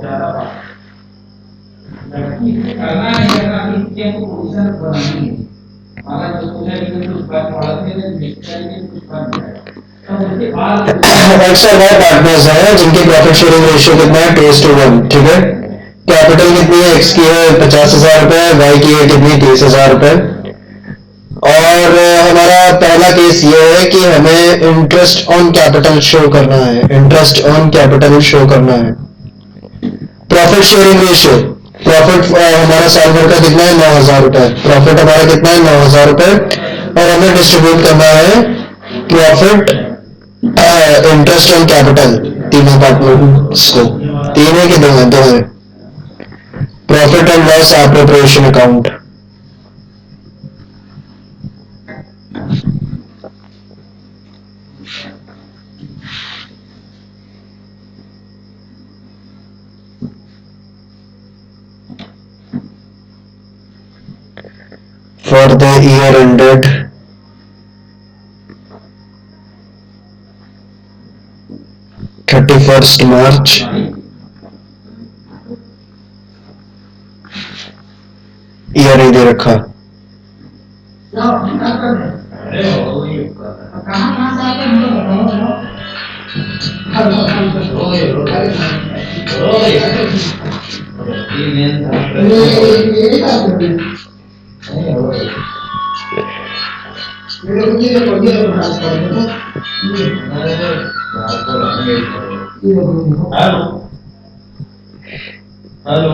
करना नहीं करना इसके को पोजीशन बनानी है। अगर जो सोचा कि कुछ बात पढ़ते हैं निश्चय के कुछ बन जाएगा तब उसके बाद एक्स्ट्रा वाई पार्टनर्स हैं जिनकी प्रॉफिट शेयरिंग रेशियो कितना है 2:1, ठीक है। कैपिटल कितनी है, एक्स की है 50,000 रुपए, वाई की है कितनी 30,000 रुपए। और हमारा पहला केस ये है कि हमें इंटरेस्ट ऑन कैपिटल शो करना है, इंटरेस्ट ऑन कैपिटल शो करना है। प्रॉफिट शेयरिंग रेशियो, प्रॉफिट हमारा साल भर का कितना है 9,000 रुपए, प्रॉफिट हमारा कितना है 9,000 रुपए, और हमें डिस्ट्रीब्यूट करना है प्रॉफिट इंटरेस्ट ऑन कैपिटल तीनों पार्टनर्स को। तीन है कि दो है, दो है। Profit and loss appropriation account, for the year ended 31st March year नहीं दे रखा। हेलो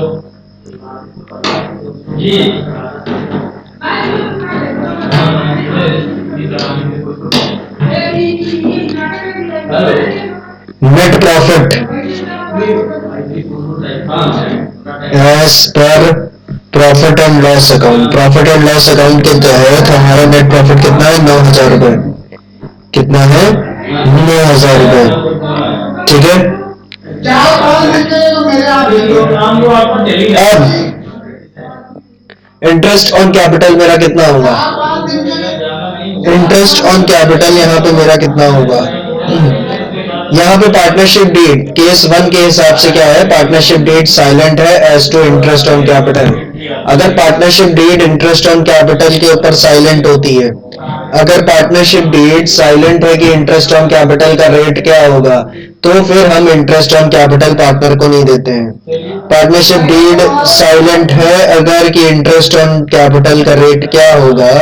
जी net profit as per profit and loss account, profit and loss account के तहत हमारा नेट प्रॉफिट कितना है 9,000 रुपए, कितना है 9,000 रुपए, ठीक है। अब इंटरेस्ट ऑन कैपिटल मेरा कितना होगा, इंटरेस्ट ऑन कैपिटल यहाँ पे मेरा कितना होगा। यहाँ पे पार्टनरशिप डीड केस 1 के हिसाब से क्या है, पार्टनरशिप डीड साइलेंट है as to interest on capital. अगर partnership deed interest on capital के ऊपर साइलेंट होती है, अगर पार्टनरशिप डीड साइलेंट है कि इंटरेस्ट ऑन कैपिटल का रेट क्या होगा, तो फिर हम इंटरेस्ट ऑन कैपिटल पार्टनर को नहीं देते हैं। पार्टनरशिप डीड साइलेंट है अगर कि इंटरेस्ट ऑन कैपिटल का रेट क्या होगा,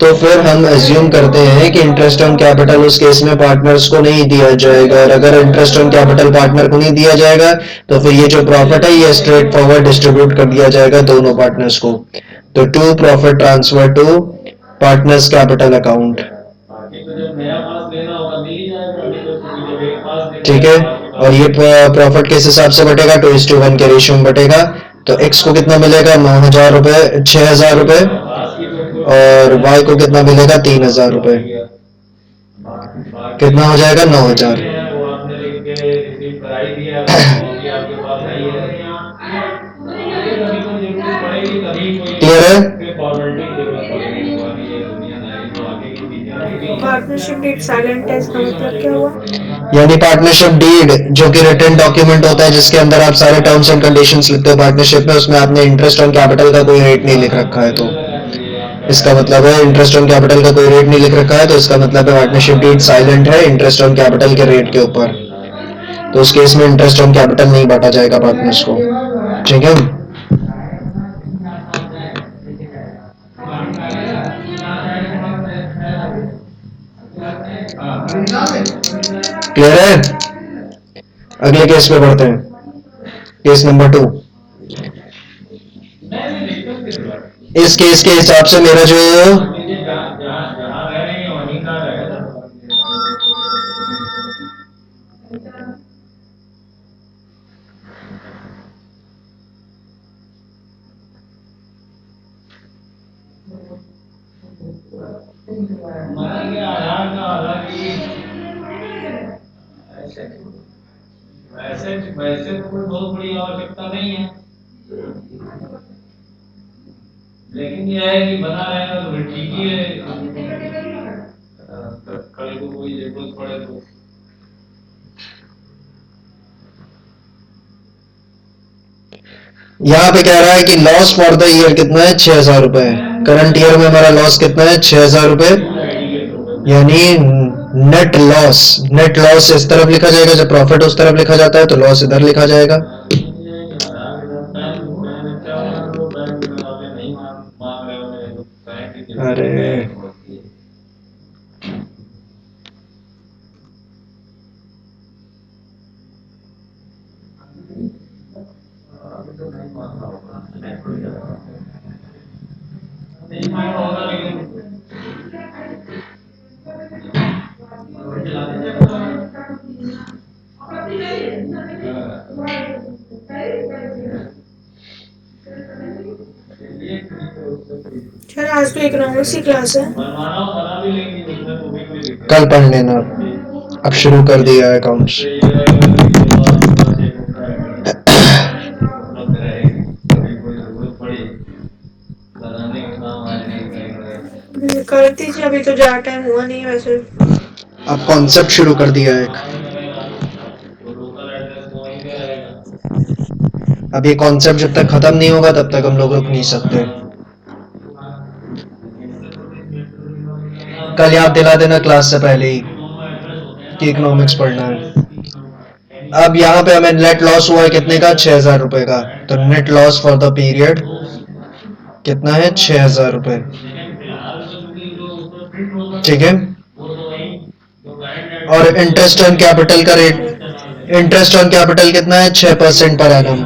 तो फिर हम एज्यूम करते हैं कि इंटरेस्ट ऑन कैपिटल उस केस में पार्टनर्स को नहीं दिया जाएगा, और अगर इंटरेस्ट ऑन कैपिटल पार्टनर को नहीं दिया जाएगा तो फिर ये जो प्रॉफिट है ये स्ट्रेट फॉरवर्ड डिस्ट्रीब्यूट कर दिया जाएगा दोनों पार्टनर्स को। तो to profit transfer to partners capital account, ठीक है। और ये प्रॉफिट किस हिसाब से बटेगा 2:1 के रेशियो में बटेगा। तो एक्स को कितना मिलेगा 9,000 रुपए, 6,000 रुपए, और वाई को कितना मिलेगा 3,000 रुपए, कितना हो जाएगा 9,000। क्लियर है। पार्टनरशिप डेट साइलेंट है इसका मतलब क्या हुआ? यानी पार्टनरशिप डीड जो कि रिटन डॉक्यूमेंट होता है जिसके अंदर आप सारे टर्म्स एंड कंडीशंस लिखते हो पार्टनरशिप में, उसमें आपने इंटरेस्ट ऑन कैपिटल का कोई रेट नहीं लिख रखा है, तो इसका मतलब है इंटरेस्ट ऑन कैपिटल का कोई रेट नहीं लिख रखा है, तो इसका मतलब है पार्टनरशिप डीड साइलेंट है इंटरेस्ट ऑन कैपिटल के रेट के ऊपर। तो उस केस में इंटरेस्ट ऑन कैपिटल नहीं बांटा जाएगा पार्टनर्स को, ठीक है। क्लियर है। अगले केस पे बढ़ते हैं, केस नंबर 2। इस केस के हिसाब से मेरा जो वैसे वैसे तो कोई बहुत बड़ी आवश्यकता नहीं है, लेकिन यह है कि बना रहेगा तो फिर ठीक ही है। कल को कोई जरूरत पड़े तो यहाँ पे कह रहा है कि लॉस फॉर द ईयर कितना है, 6,000 रुपए। करंट ईयर में हमारा लॉस कितना है, 6,000 रुपए, यानी नेट लॉस। नेट लॉस इस तरफ लिखा जाएगा, जब प्रॉफिट उस तरफ लिखा जाता है तो लॉस इधर लिखा जाएगा। अरे सर आज तो इकोनॉमिक्स की क्लास है। कल पढ़ लेना, अब शुरू कर दिया है अकाउंट्स। कर दीजिए, अभी तो ज़्यादा टाइम हुआ नहीं है वैसे। अब कॉन्सेप्ट शुरू कर दिया है एक। अब ये कॉन्सेप्ट जब तक खत्म नहीं होगा तब तक हम लोग रुक नहीं सकते। कल याद दिला देना क्लास से पहले ही कि इकोनॉमिक्स पढ़ना है। अब यहाँ पे हमें नेट लॉस हुआ है कितने का, 6,000 रुपए का। तो net loss for the period कितना है, 6,000 रुपए। ठीक है। और इंटरेस्ट ऑन कैपिटल का रेट, इंटरेस्ट ऑन कैपिटल कितना है, 6% पर एनम।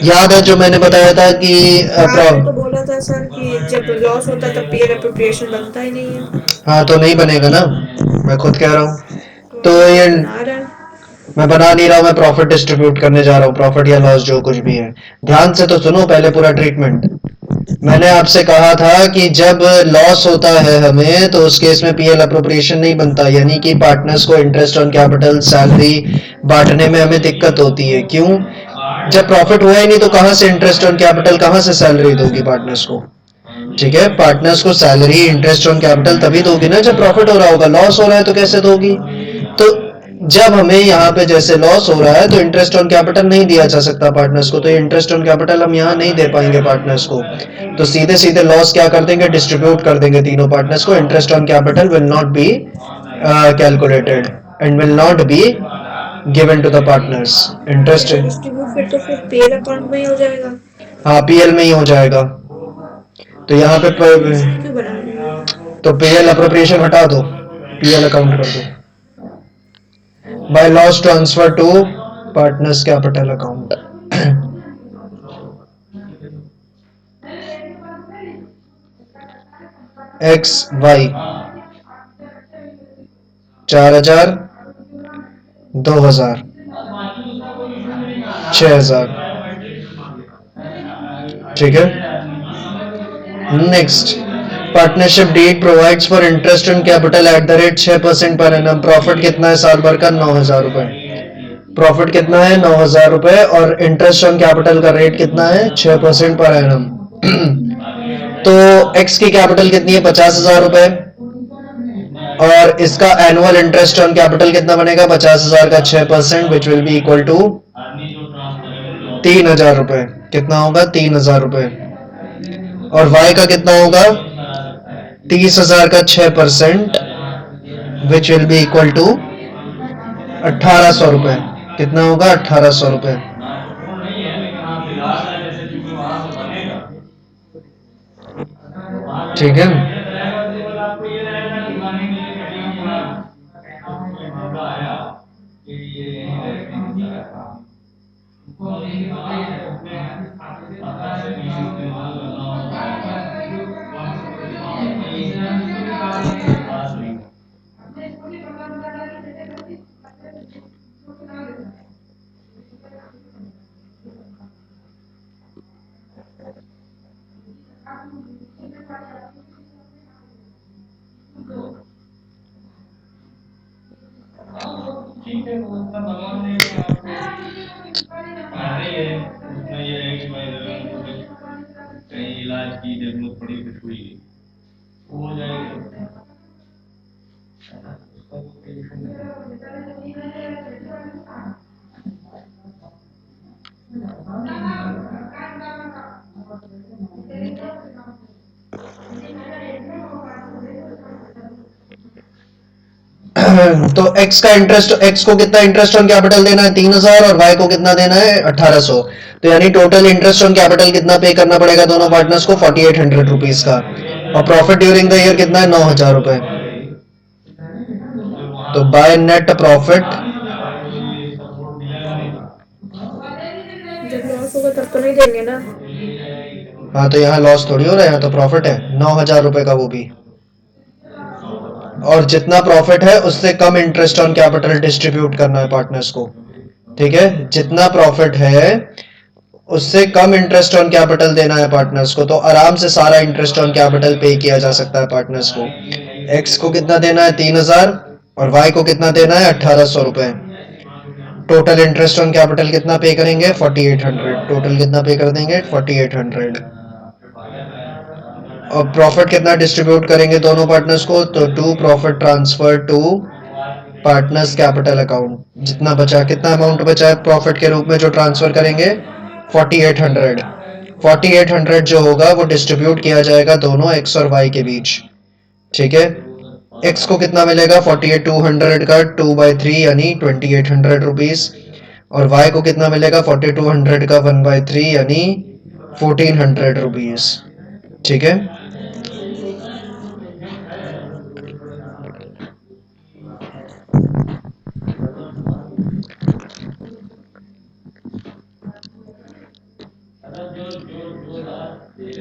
याद है जो मैंने बताया था कि आपने तो बोला था सर कि जब लॉस होता है तब पीयर अप्रोप्रिएशन बनता ही नहीं है। हाँ तो नहीं बनेगा ना, मैं खुद कह रहा हूँ। तो हम ये बना रहे हैं। मैं बना नहीं रहा हूँ, मैं प्रॉफिट डिस्ट्रीब्यूट करने जा रहा हूँ, प्रॉफिट या लॉस जो कुछ भी है। ध्यान से तो सुनो पहले पूरा ट्रीटमेंट। मैंने आपसे कहा था कि जब लॉस होता है हमें तो उस केस में पीएल अप्रोप्रिएशन नहीं बनता, यानी कि पार्टनर्स को इंटरेस्ट ऑन कैपिटल सैलरी बांटने में हमें दिक्कत होती है। क्यों? जब प्रॉफिट हुआ ही नहीं तो कहां से इंटरेस्ट ऑन कैपिटल, कहां से सैलरी दोगी पार्टनर्स को? ठीक है, पार्टनर्स को सैलरी इंटरेस्ट ऑन कैपिटल तभी दोगी ना जब प्रॉफिट हो रहा होगा। लॉस हो रहा है तो कैसे दोगी? तो जब हमें यहाँ पे जैसे लॉस हो रहा है तो इंटरेस्ट ऑन कैपिटल नहीं दिया जा सकता पार्टनर्स को, तो इंटरेस्ट ऑन कैपिटल हम यहाँ नहीं दे पाएंगे पार्टनर्स को। तो सीधे सीधे लॉस क्या कर देंगे, डिस्ट्रीब्यूट कर देंगे तीनों पार्टनर्स को। Interest on capital will not be calculated and will not be given to the partners. Interest, तो डिस्ट्रीब्यूट फिर तो फिर पीएल अकाउंट में ही हो जाएगा। हाँ पीएल में ही हो जाएगा। तो यहाँ पे इसलिए क्यों बना रहे हैं? तो पीएल अप्रोप्रिएशन हटा दो, पीएल अकाउंट कर दो। By loss transfer to partners capital account. X Y 4,000, 2,000, 6,000। ठीक है। Next, partnership deed provides for interest on capital at the rate 6% per annum. Profit कितना है साल भर का, 9,000 रुपए। प्रॉफिट कितना है, 9,000 रुपए, और इंटरेस्ट ऑन कैपिटल का रेट कितना है, 6% पर एनम। तो एक्स की कैपिटल कितनी है, 50,000 रुपए, और इसका एनुअल इंटरेस्ट ऑन कैपिटल कितना बनेगा, 50,000 का 6%, which will be equal to 3,000 रुपए। कितना होगा, 3,000 रुपए। और वाई का कितना होगा, 30,000 का 6%, which will be equal to 1,800 रुपए। कितना होगा, 1,800 रुपए। ठीक है। तो x का इंटरेस्ट, x को कितना इंटरेस्ट ऑन कैपिटल देना है 3000 और y को कितना देना है 1800। तो यानी टोटल इंटरेस्ट ऑन कैपिटल कितना पे करना पड़ेगा दोनों पार्टनर्स को 4800 रुपीज का। और प्रॉफिट ड्यूरिंग द ईयर कितना है 9000 रुपए। तो बाय नेट प्रॉफिट, जब लॉस होगा तब तो नहीं देंगे ना। हाँ तो यहाँ लॉस थोड़ी हो रहा है, यहाँ तो प्रॉफिट है 9000 रुपए का वो भी। और जितना प्रॉफिट है उससे कम इंटरेस्ट ऑन कैपिटल डिस्ट्रीब्यूट करना है पार्टनर्स को। ठीक है, जितना प्रॉफिट है उससे कम इंटरेस्ट ऑन कैपिटल देना है पार्टनर्स को। तो आराम से सारा इंटरेस्ट ऑन कैपिटल पे किया जा सकता है पार्टनर्स को। एक्स को कितना देना है 3000 और वाई को कितना देना है 1800 रुपए। टोटल इंटरेस्ट ऑन कैपिटल कितना पे करेंगे 4800। टोटल कितना पे कर देंगे 4800। और प्रॉफिट कितना डिस्ट्रीब्यूट करेंगे दोनों पार्टनर्स को, तो to profit transfer to partners capital account. जितना बचा, कितना अमाउंट बचा है प्रॉफिट के रूप में जो ट्रांसफर करेंगे 4800। 4800 जो होगा वो डिस्ट्रीब्यूट किया जाएगा दोनों एक्स और वाई के बीच। ठीक है, एक्स को कितना मिलेगा 48200 का 2/3 यानी 2800 रुपीज। और वाई को कितना मिलेगा 4200 का 1/3 यानी 1400 रुपीज। ठीक है,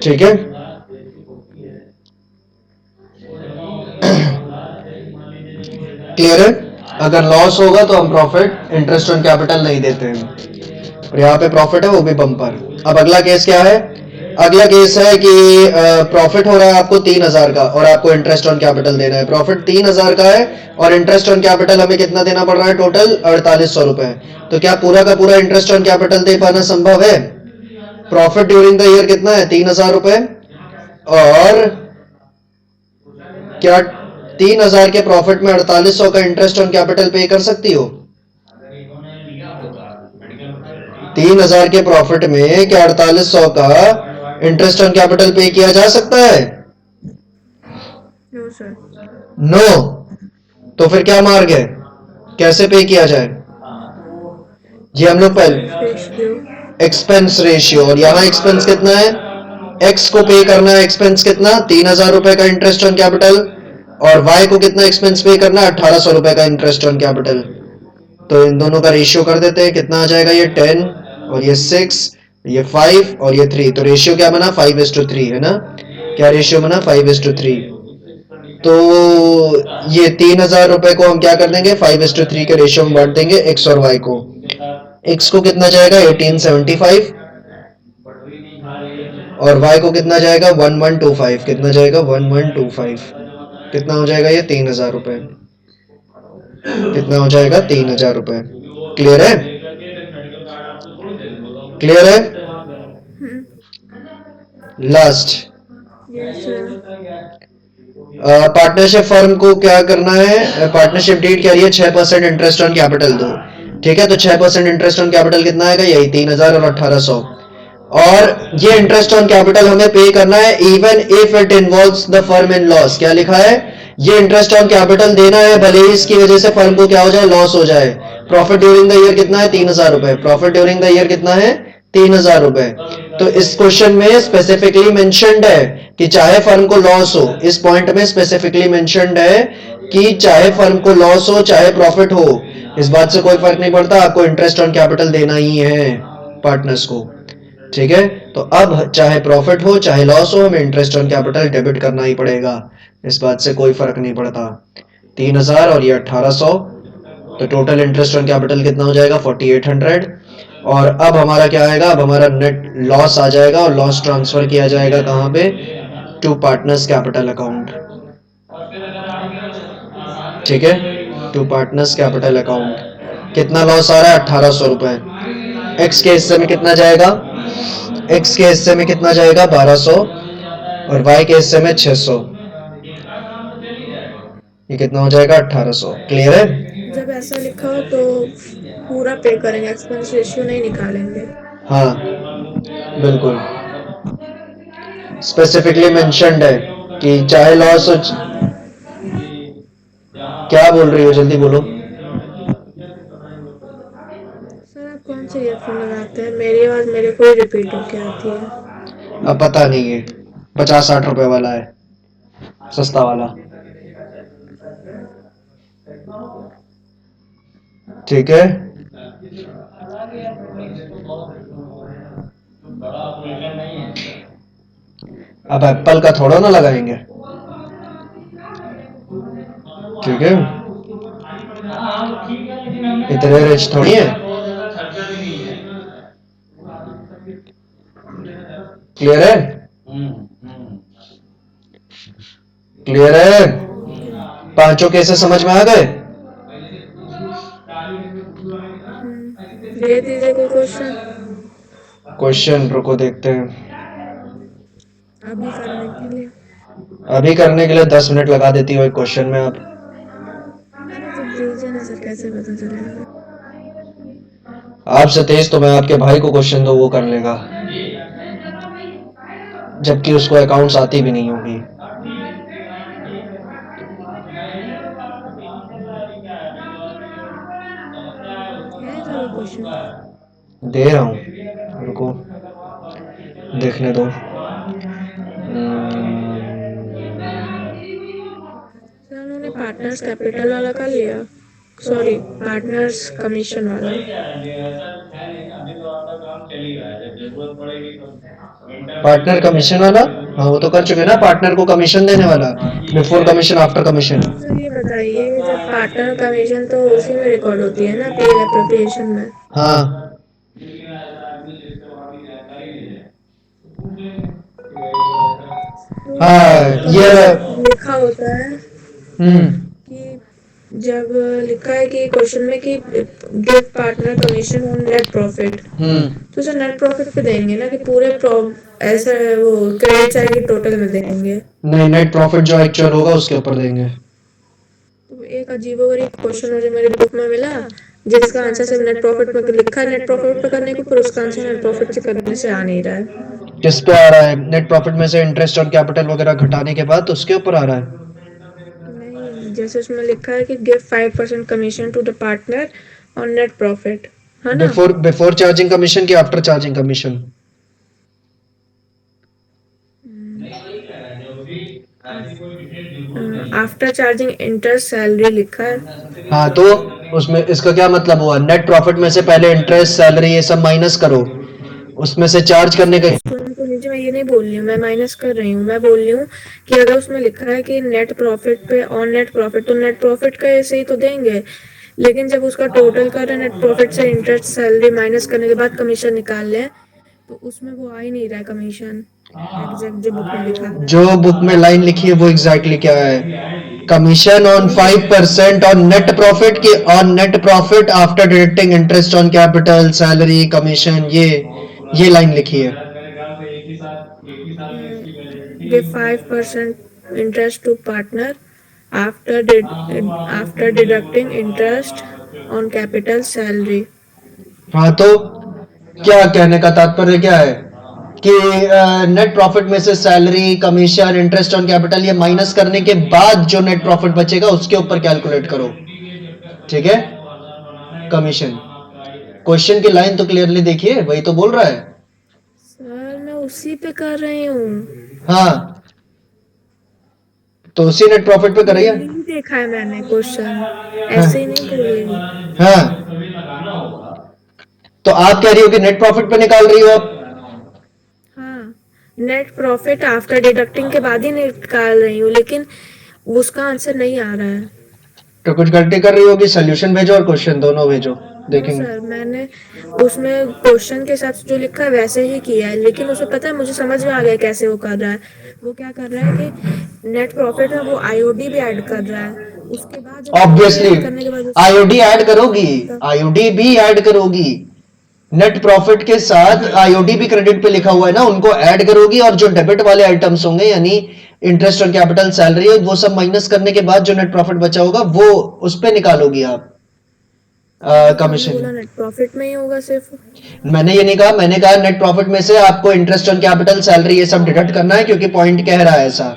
ठीक है। क्लियर है, अगर लॉस होगा तो हम प्रॉफिट इंटरेस्ट ऑन कैपिटल नहीं देते हैं। और यहाँ पे प्रॉफिट है वो भी बम्पर। अब अगला केस क्या है, अगला केस है कि प्रॉफिट हो रहा है आपको 3000 का और आपको इंटरेस्ट ऑन कैपिटल देना है। प्रॉफिट 3000 का है और इंटरेस्ट ऑन कैपिटल हमें कितना देना पड़ रहा है टोटल 4800 रुपए। तो क्या पूरा का पूरा इंटरेस्ट ऑन कैपिटल दे पाना संभव है? प्रॉफिट ड्यूरिंग द ईयर कितना है 3000 रुपए। और क्या 3000 के प्रॉफिट में 4800 का इंटरेस्ट ऑन कैपिटल पे कर सकती हो? 3000 के प्रॉफिट में क्या 4800 का इंटरेस्ट ऑन कैपिटल पे किया जा सकता है? No sir. नो। तो फिर क्या मार्ग है, कैसे पे किया जाए? ये हम लोग पहले एक्सपेंस रेशियो, और यहाँ एक्सपेंस कितना है, एक्स को पे करना है एक्सपेंस कितना 3000 रुपए का इंटरेस्ट ऑन कैपिटल और वाई को कितना एक्सपेंस पे करना है 1800 रुपए का इंटरेस्ट ऑन कैपिटल। तो इन दोनों का रेशियो कर देते हैं, कितना आ जाएगा ये 10 और ये 6, ये 5 और ये 3। तो रेशियो क्या बना 5:3 है ना। क्या रेशियो बना 5:3। तो ये 3000 रुपए को हम क्या कर देंगे 5:3 के रेशियो में बांट देंगे एक्स और वाई को। एक्स को कितना जाएगा 1875 और वाई को कितना जाएगा 1125। कितना जाएगा 1125। कितना हो जाएगा ये 3000 रुपए। कितना हो जाएगा 3000 रुपए। क्लियर है, क्लियर है। लास्ट पार्टनरशिप फर्म को क्या करना है, पार्टनरशिप डीड क्या है 6% इंटरेस्ट ऑन कैपिटल दो। ठीक है, तो 6% इंटरेस्ट ऑन कैपिटल कितना आएगा यही 3000 और 1800। और ये इंटरेस्ट ऑन कैपिटल हमें पे करना है even if it involves the firm in loss. क्या लिखा है, ये इंटरेस्ट ऑन कैपिटल देना है भले ही इसकी वजह से फर्म को क्या हो जाए लॉस हो जाए। प्रॉफिट ड्यूरिंग द ईयर कितना है 3000 रुपए। प्रॉफिट ड्यूरिंग द ईयर कितना है 3000 रुपए। तो इस क्वेश्चन में स्पेसिफिकली मेंशन्ड है कि चाहे फर्म को लॉस हो, इस पॉइंट में स्पेसिफिकली मेंशन्ड है कि चाहे फर्म को लॉस हो चाहे प्रॉफिट हो, इस बात से कोई फर्क नहीं पड़ता, आपको इंटरेस्ट ऑन कैपिटल देना ही है पार्टनर्स को। ठीक है, तो अब चाहे प्रॉफिट हो चाहे लॉस हो हमें इंटरेस्ट ऑन कैपिटल डेबिट करना ही पड़ेगा, इस बात से कोई फर्क नहीं पड़ता। 3000 और ये 1800, तो टोटल इंटरेस्ट ऑन कैपिटल कितना हो जाएगा 4800। और अब हमारा क्या आएगा, अब हमारा नेट लॉस आ जाएगा और लॉस ट्रांसफर किया जाएगा कहां पे, टू पार्टनर्स कैपिटल अकाउंट। ठीक है, टू पार्टनर्स कैपिटल अकाउंट। कितना लॉस आ रहा है 1800 रुपए। एक्स के हिस्से में कितना जाएगा, एक्स के हिस्से में कितना जाएगा 1200 और वाई के हिस्से में 600। ये कितना हो जाएगा 1800। क्लियर है, जब ऐसा लिखा हो तो पूरा पे करेंगे, एक्सपेंस रेशियो नहीं निकालेंगे। हाँ बिल्कुल। स्पेसिफिकली मेंशन्ड है कि चाहे लॉस हो। क्या बोल रही हो, जल्दी बोलो। सर आप कौन से ईयरफोन लगाते हैं? मेरी आवाज मेरे को ही रिपीट होके आती है। अब पता नहीं है, 50-60 रुपए वाला है, सस्ता वाला। ठीक है। अब एप्पल का थोड़ा ना लगाएंगे, ठीक है। इतने रिच थोड़ी है। क्लियर है? क्लियर है? ओके। पांचों केसेस समझ में आ गए? दे दीजिए कोई क्वेश्चन क्वेश्चन रुको देखते हैं। अभी करने के लिए। अभी करने के लिए 10 मिनट लगा देती हो एक क्वेश्चन में आप। अरे तो दीजिए ना सर, कैसे पता चलेगा? आपसे तेज तो मैं आपके भाई को क्वेश्चन दो, वो कर लेगा, जबकि उसको अकाउंट्स आती भी नहीं होगी। है सर वो क्वेश्चन? दे रहा हूँ, रुको देखने दो। सर उन्होंने पार्टनर्स कैपिटल वाला कर लिया, सॉरी पार्टनर्स कमीशन वाला। पार्टनर कमीशन वाला, हाँ वो तो कर चुके ना, पार्टनर को कमीशन देने वाला, before commission after commission. Sir ये बताइए कि जब पार्टनर कमीशन तो उसी में रिकॉर्ड होती है ना, पे एप्रोप्रिएशन में। हाँ तो हाँ ये लिखा होता है कि जब लिखा है कि क्वेश्चन में कि give partner commission on net profit, तो सर नेट प्रॉफिट पे देंगे ना कि पूरे ऐसा वो क्रेडिट साइड की टोटल में देंगे? नहीं, नेट प्रॉफिट जो एक्चुअल होगा उसके ऊपर देंगे। तो एक अजीबोगरीब क्वेश्चन मुझे मेरी बुक में मिला जिसका आंसर सिर्फ नेट प्रॉफिट पे लिखा है, नेट प्रॉफिट पे करने को, पर उसका आंसर नेट प्रॉफिट से करने से आ नहीं रहा है। किस पे आ रहा है? नेट प्रॉफिट में से इंटरेस्ट और कैपिटल वगैरह घटाने के बाद उसके ऊपर आ रहा है। नहीं, जैसे उसमें लिखा है कि give 5% commission to the partner on net profit, है ना? बिफोर चार्जिंग कमीशन की after charging commission? After charging interest salary लिखा है। हाँ तो उसमें इसका क्या मतलब हुआ? नेट प्रॉफिट में से पहले इंटरेस्ट सैलरी ये सब माइनस करो, उसमें से चार्ज करने का। तो नीचे मैं ये नहीं बोल रही हूँ मैं माइनस कर रही हूँ, मैं बोल रही हूँ कि अगर उसमें लिखा है कि नेट प्रॉफिट पे ऑन नेट प्रॉफिट, तो नेट प्रॉफिट का ऐसे ही तो देंगे, लेकिन जब उसका टोटल कर रहे हैं नेट प्रॉफिट से इंटरेस्ट सैलरी माइनस करने के बाद कमीशन निकाल लें, तो उसमें वो आ ही नहीं रहा है कमीशन एग्जैक्ट जो बुक में लिखा है। जो बुक में लाइन लिखी है वो एग्जैक्टली क्या है? Commission on 5% on net profit की, on net profit after deducting interest on capital salary commission, ये लाइन लिखी है। Give 5% interest to partner after deducting interest on capital salary. हाँ तो क्या कहने का तात्पर्य क्या है कि नेट प्रॉफिट में से salary commission interest on capital ये माइनस करने के बाद जो नेट प्रॉफिट बचेगा उसके ऊपर कैलकुलेट करो, ठीक है? कमीशन। क्वेश्चन की लाइन तो क्लियरली देखिए, वही तो बोल रहा है। सर मैं उसी पे कर रही हूँ। हाँ तो उसी नेट प्रॉफिट पे करिए। नहीं देखा है मैंने क्वेश्चन, ऐसे ही नहीं बोल रही हूँ। हाँ तो आप कह रही हो कि नेट प्रॉफिट पे निकाल रही हो आप? हाँ, नेट प्रॉफिट आफ्टर डिडक्टिंग के बाद ही निकाल रही हूँ, लेकिन उसका आंसर नहीं आ रहा है। तो कुछ गलती कर रही होगी, सोल्यूशन भेजो और क्वेश्चन दोनों भेजो, हाँ देखेंगे। सर, मैंने उसमें क्वेश्चन के हिसाब से जो लिखा है वैसे ही किया है, लेकिन उसमें पता है मुझे समझ में आ गया कैसे वो कर रहा है। वो क्या कर रहा है कि नेट प्रॉफिट में वो आईओडी भी ऐड कर रहा है, उसके बाद जब ऑब्वियसली IOD करने के बाद आईओडी ऐड करोगी, आईओडी भी ऐड करोगी, नेट प्रॉफिट के साथ आईओडी भी क्रेडिट पे लिखा हुआ है ना, उनको ऐड करोगी, और जो डेबिट वाले आइटम्स होंगे यानी इंटरेस्ट और कैपिटल सैलरी वो सब माइनस करने के बाद जो नेट प्रॉफिट बचा होगा वो उस पे निकालोगी आप। मतलब आपने कमीशन। बोला नेट प्रॉफिट में ही होगा सिर्फ। मैंने ये नहीं कहा, मैंने कहा नेट प्रॉफिट में से आपको इंटरेस्ट ऑन कैपिटल, सैलरी, ये सब डिडक्ट करना है, क्योंकि पॉइंट कह रहा है ऐसा,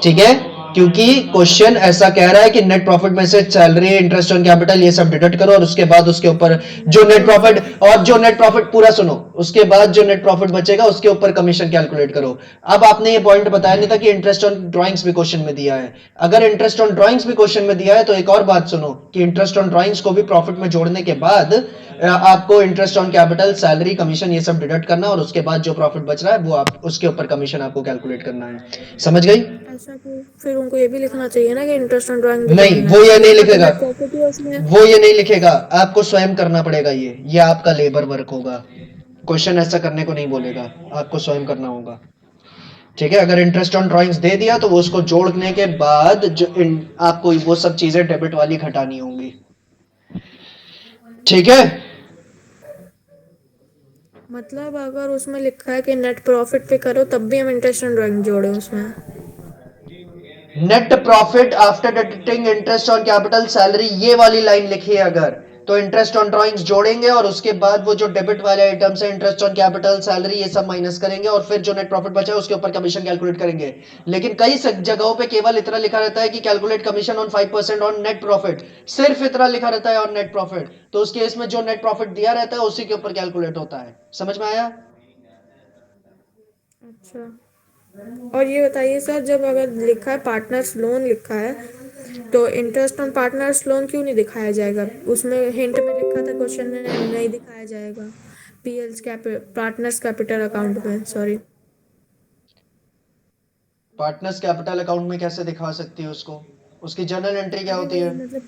ठीक है। क्योंकि क्वेश्चन ऐसा कह रहा है कि नेट प्रॉफिट में से सैलरी, इंटरेस्ट ऑन कैपिटल, ये सब डिडक्ट करो, और उसके बाद उसके ऊपर जो नेट नेट प्रॉफिट, प्रॉफिट। और जो नेट प्रॉफिट, पूरा सुनो, उसके बाद जो नेट प्रॉफिट बचेगा उसके ऊपर कमीशन कैलकुलेट करो। अब आपने ये पॉइंट बताया नहीं था कि इंटरेस्ट ऑन ड्राइंग्स भी क्वेश्चन में दिया है। अगर इंटरेस्ट ऑन ड्राइंग्स भी क्वेश्चन में दिया है तो एक और बात सुनो कि इंटरेस्ट ऑन ड्राइंग्स को भी प्रॉफिट में जोड़ने के बाद आपको interest on capital, salary, commission, ये सब डिडक्ट करना, और उसके बाद जो प्रॉफिट बच रहा है वो आप उसके ऊपर कमीशन आपको कैलकुलेट करना है। समझ गई? ऐसा क्यों? फिर उनको ये भी लिखना चाहिए ना कि इंटरेस्ट ऑन ड्राइंग भी नहीं, करना वो है, ये नहीं लिखा तो लिखेगा, नेट प्रॉफिट ही है उसमें। वो ये नहीं लिखेगा, आपको स्वयं करना पड़ेगा। ये आपका लेबर वर्क होगा। क्वेश्चन ऐसा करने को नहीं बोलेगा, आपको स्वयं करना होगा, ठीक है। अगर इंटरेस्ट ऑन ड्राइंग्स दे दिया तो वो उसको जोड़ने के बाद आपको वो सब चीजें डेबिट वाली घटानी होंगी, ठीक है। मतलब अगर उसमें लिखा है कि नेट प्रॉफिट पे करो तब भी हम इंटरेस्ट ऑन ड्राइंग जोड़े उसमें। Net profit after deducting interest on capital, salary, ये वाली लाइन लिखी है अगर, तो इंटरेस्ट ऑन ड्राइंग्स जोड़ेंगे और उसके बाद वो जो डेबिट वाले आइटम्स है, इंटरेस्ट ऑन कैपिटल, सैलरी, ये सब माइनस करेंगे, और फिर जो नेट प्रॉफिट बचा है उसके ऊपर कमीशन कैलकुलेट करेंगे। लेकिन कई जगहों पे केवल इतना लिखा रहता है कि calculate commission on 5% on net profit, सिर्फ इतना लिखा रहता है ऑन नेट प्रॉफिट। तो उस केस में जो नेट प्रॉफिट दिया रहता है उसी के ऊपर कैलकुलेट होता है। समझ में आया? अच्छा। और ये बताइए सर, जब अगर लिखा है पार्टनर्स लोन लिखा है तो इंटरेस्ट ऑन पार्टनर्स लोन क्यों नहीं दिखाया जाएगा? उसमें हिंट में लिखा था, क्वेश्चन में नहीं दिखाया जाएगा। पीएल्स पार्टनर्स कैपिटल अकाउंट में, सॉरी। पार्टनर्स कैपिटल अकाउंट में कैसे दिखा सकती है उसको? उसकी जर्नल एंट्री क्या अरे होती वही है? मतलब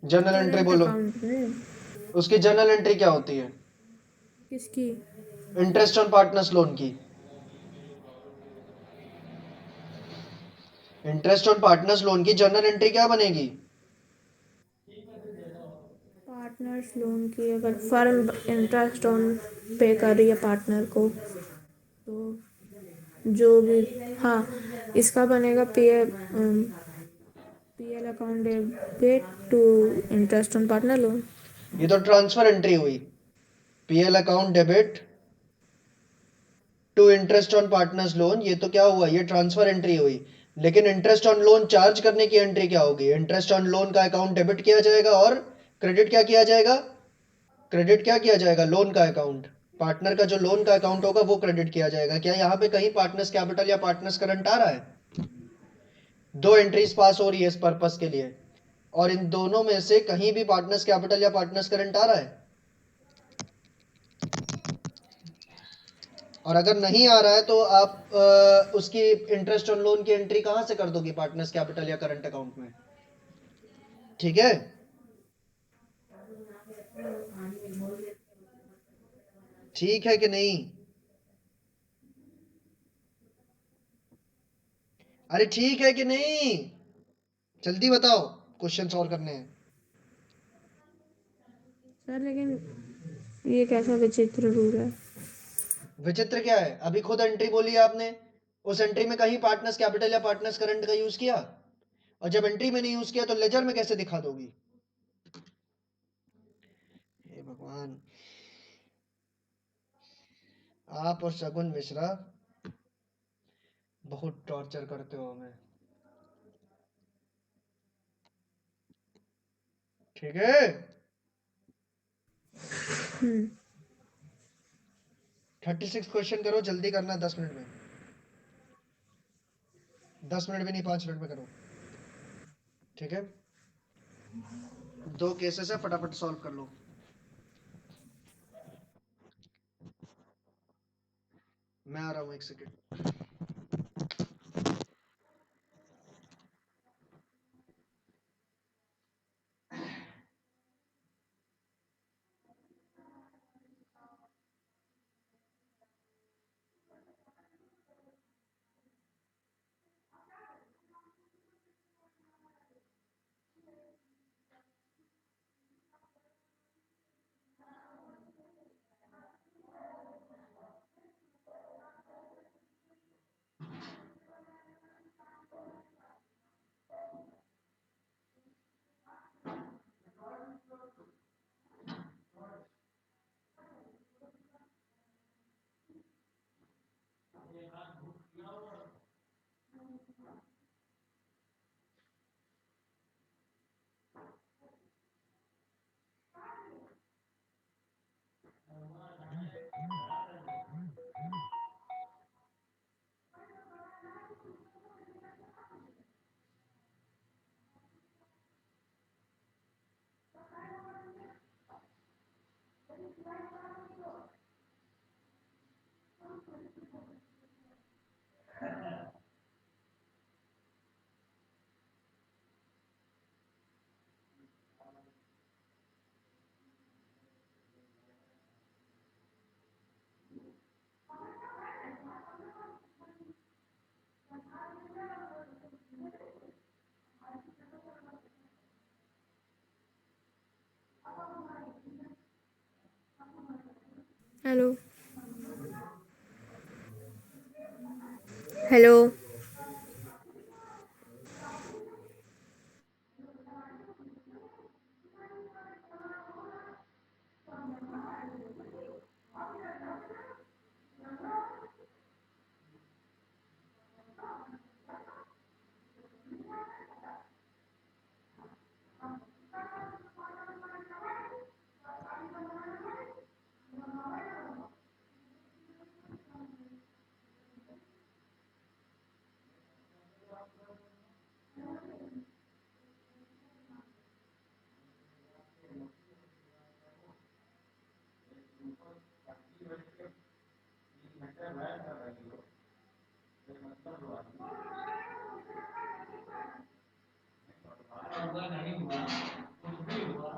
जर्नल एंट्री करंट बोलो, अकाउंट में। उसकी जर्नल एंट्री क्या होती है? किसकी? इंटरेस्ट ऑन पार्टनर्स लोन की। इंटरेस्ट ऑन पार्टनर्स लोन की जर्नल एंट्री क्या बनेगी? पार्टनर्स लोन की अगर फर्म इंटरेस्ट ऑन पे कर रही है पार्टनर को तो जो भी, हाँ, इसका बनेगा PL account debit to interest on partner loan. ये तो ट्रांसफर एंट्री हुई। PL account debit to interest on partners loan, ये तो क्या हुआ, ये ट्रांसफर एंट्री हुई। लेकिन इंटरेस्ट ऑन लोन चार्ज करने की एंट्री क्या होगी? इंटरेस्ट ऑन लोन का अकाउंट डेबिट किया जाएगा और क्रेडिट क्या किया जाएगा? क्रेडिट क्या किया जाएगा? लोन का अकाउंट। पार्टनर का जो लोन का अकाउंट होगा वो क्रेडिट किया जाएगा। क्या यहाँ पे कहीं पार्टनर्स कैपिटल या पार्टनर्स करंट आ रहा है? दो एंट्रीज पास हो रही है इस पर्पस के लिए, और इन दोनों में से कहीं भी पार्टनर्स कैपिटल या पार्टनर्स करंट आ रहा है? और अगर नहीं आ रहा है तो आप उसकी इंटरेस्ट ऑन लोन की एंट्री कहां से कर दोगे? पार्टनर्स कैपिटल या करंट अकाउंट में, ठीक है। ठीक है कि नहीं? अरे ठीक है कि नहीं? जल्दी बताओ, क्वेश्चन सॉल्व करने हैं। सर लेकिन ये कैसा विचित्र रूल है? विचित्र क्या है? अभी खुद एंट्री बोली है आपने, उस एंट्री में कहीं पार्टनर्स कैपिटल या पार्टनर्स करंट का यूज किया? और जब एंट्री में नहीं यूज किया तो लेजर में कैसे दिखा दोगी? हे भगवान, आप और शगुन मिश्रा बहुत टॉर्चर करते हो हमें, ठीक है। 36 क्वेश्चन करो, जल्दी करना, 10 मिनट में। 10 मिनट भी नहीं, 5 मिनट में करो, ठीक है। दो केसेस है, फटाफट सॉल्व कर लो। मैं आ रहा हूँ, 1 सेकेंड। हेलो हेलो हुआ नहीं हुआ कुछ भी हुआ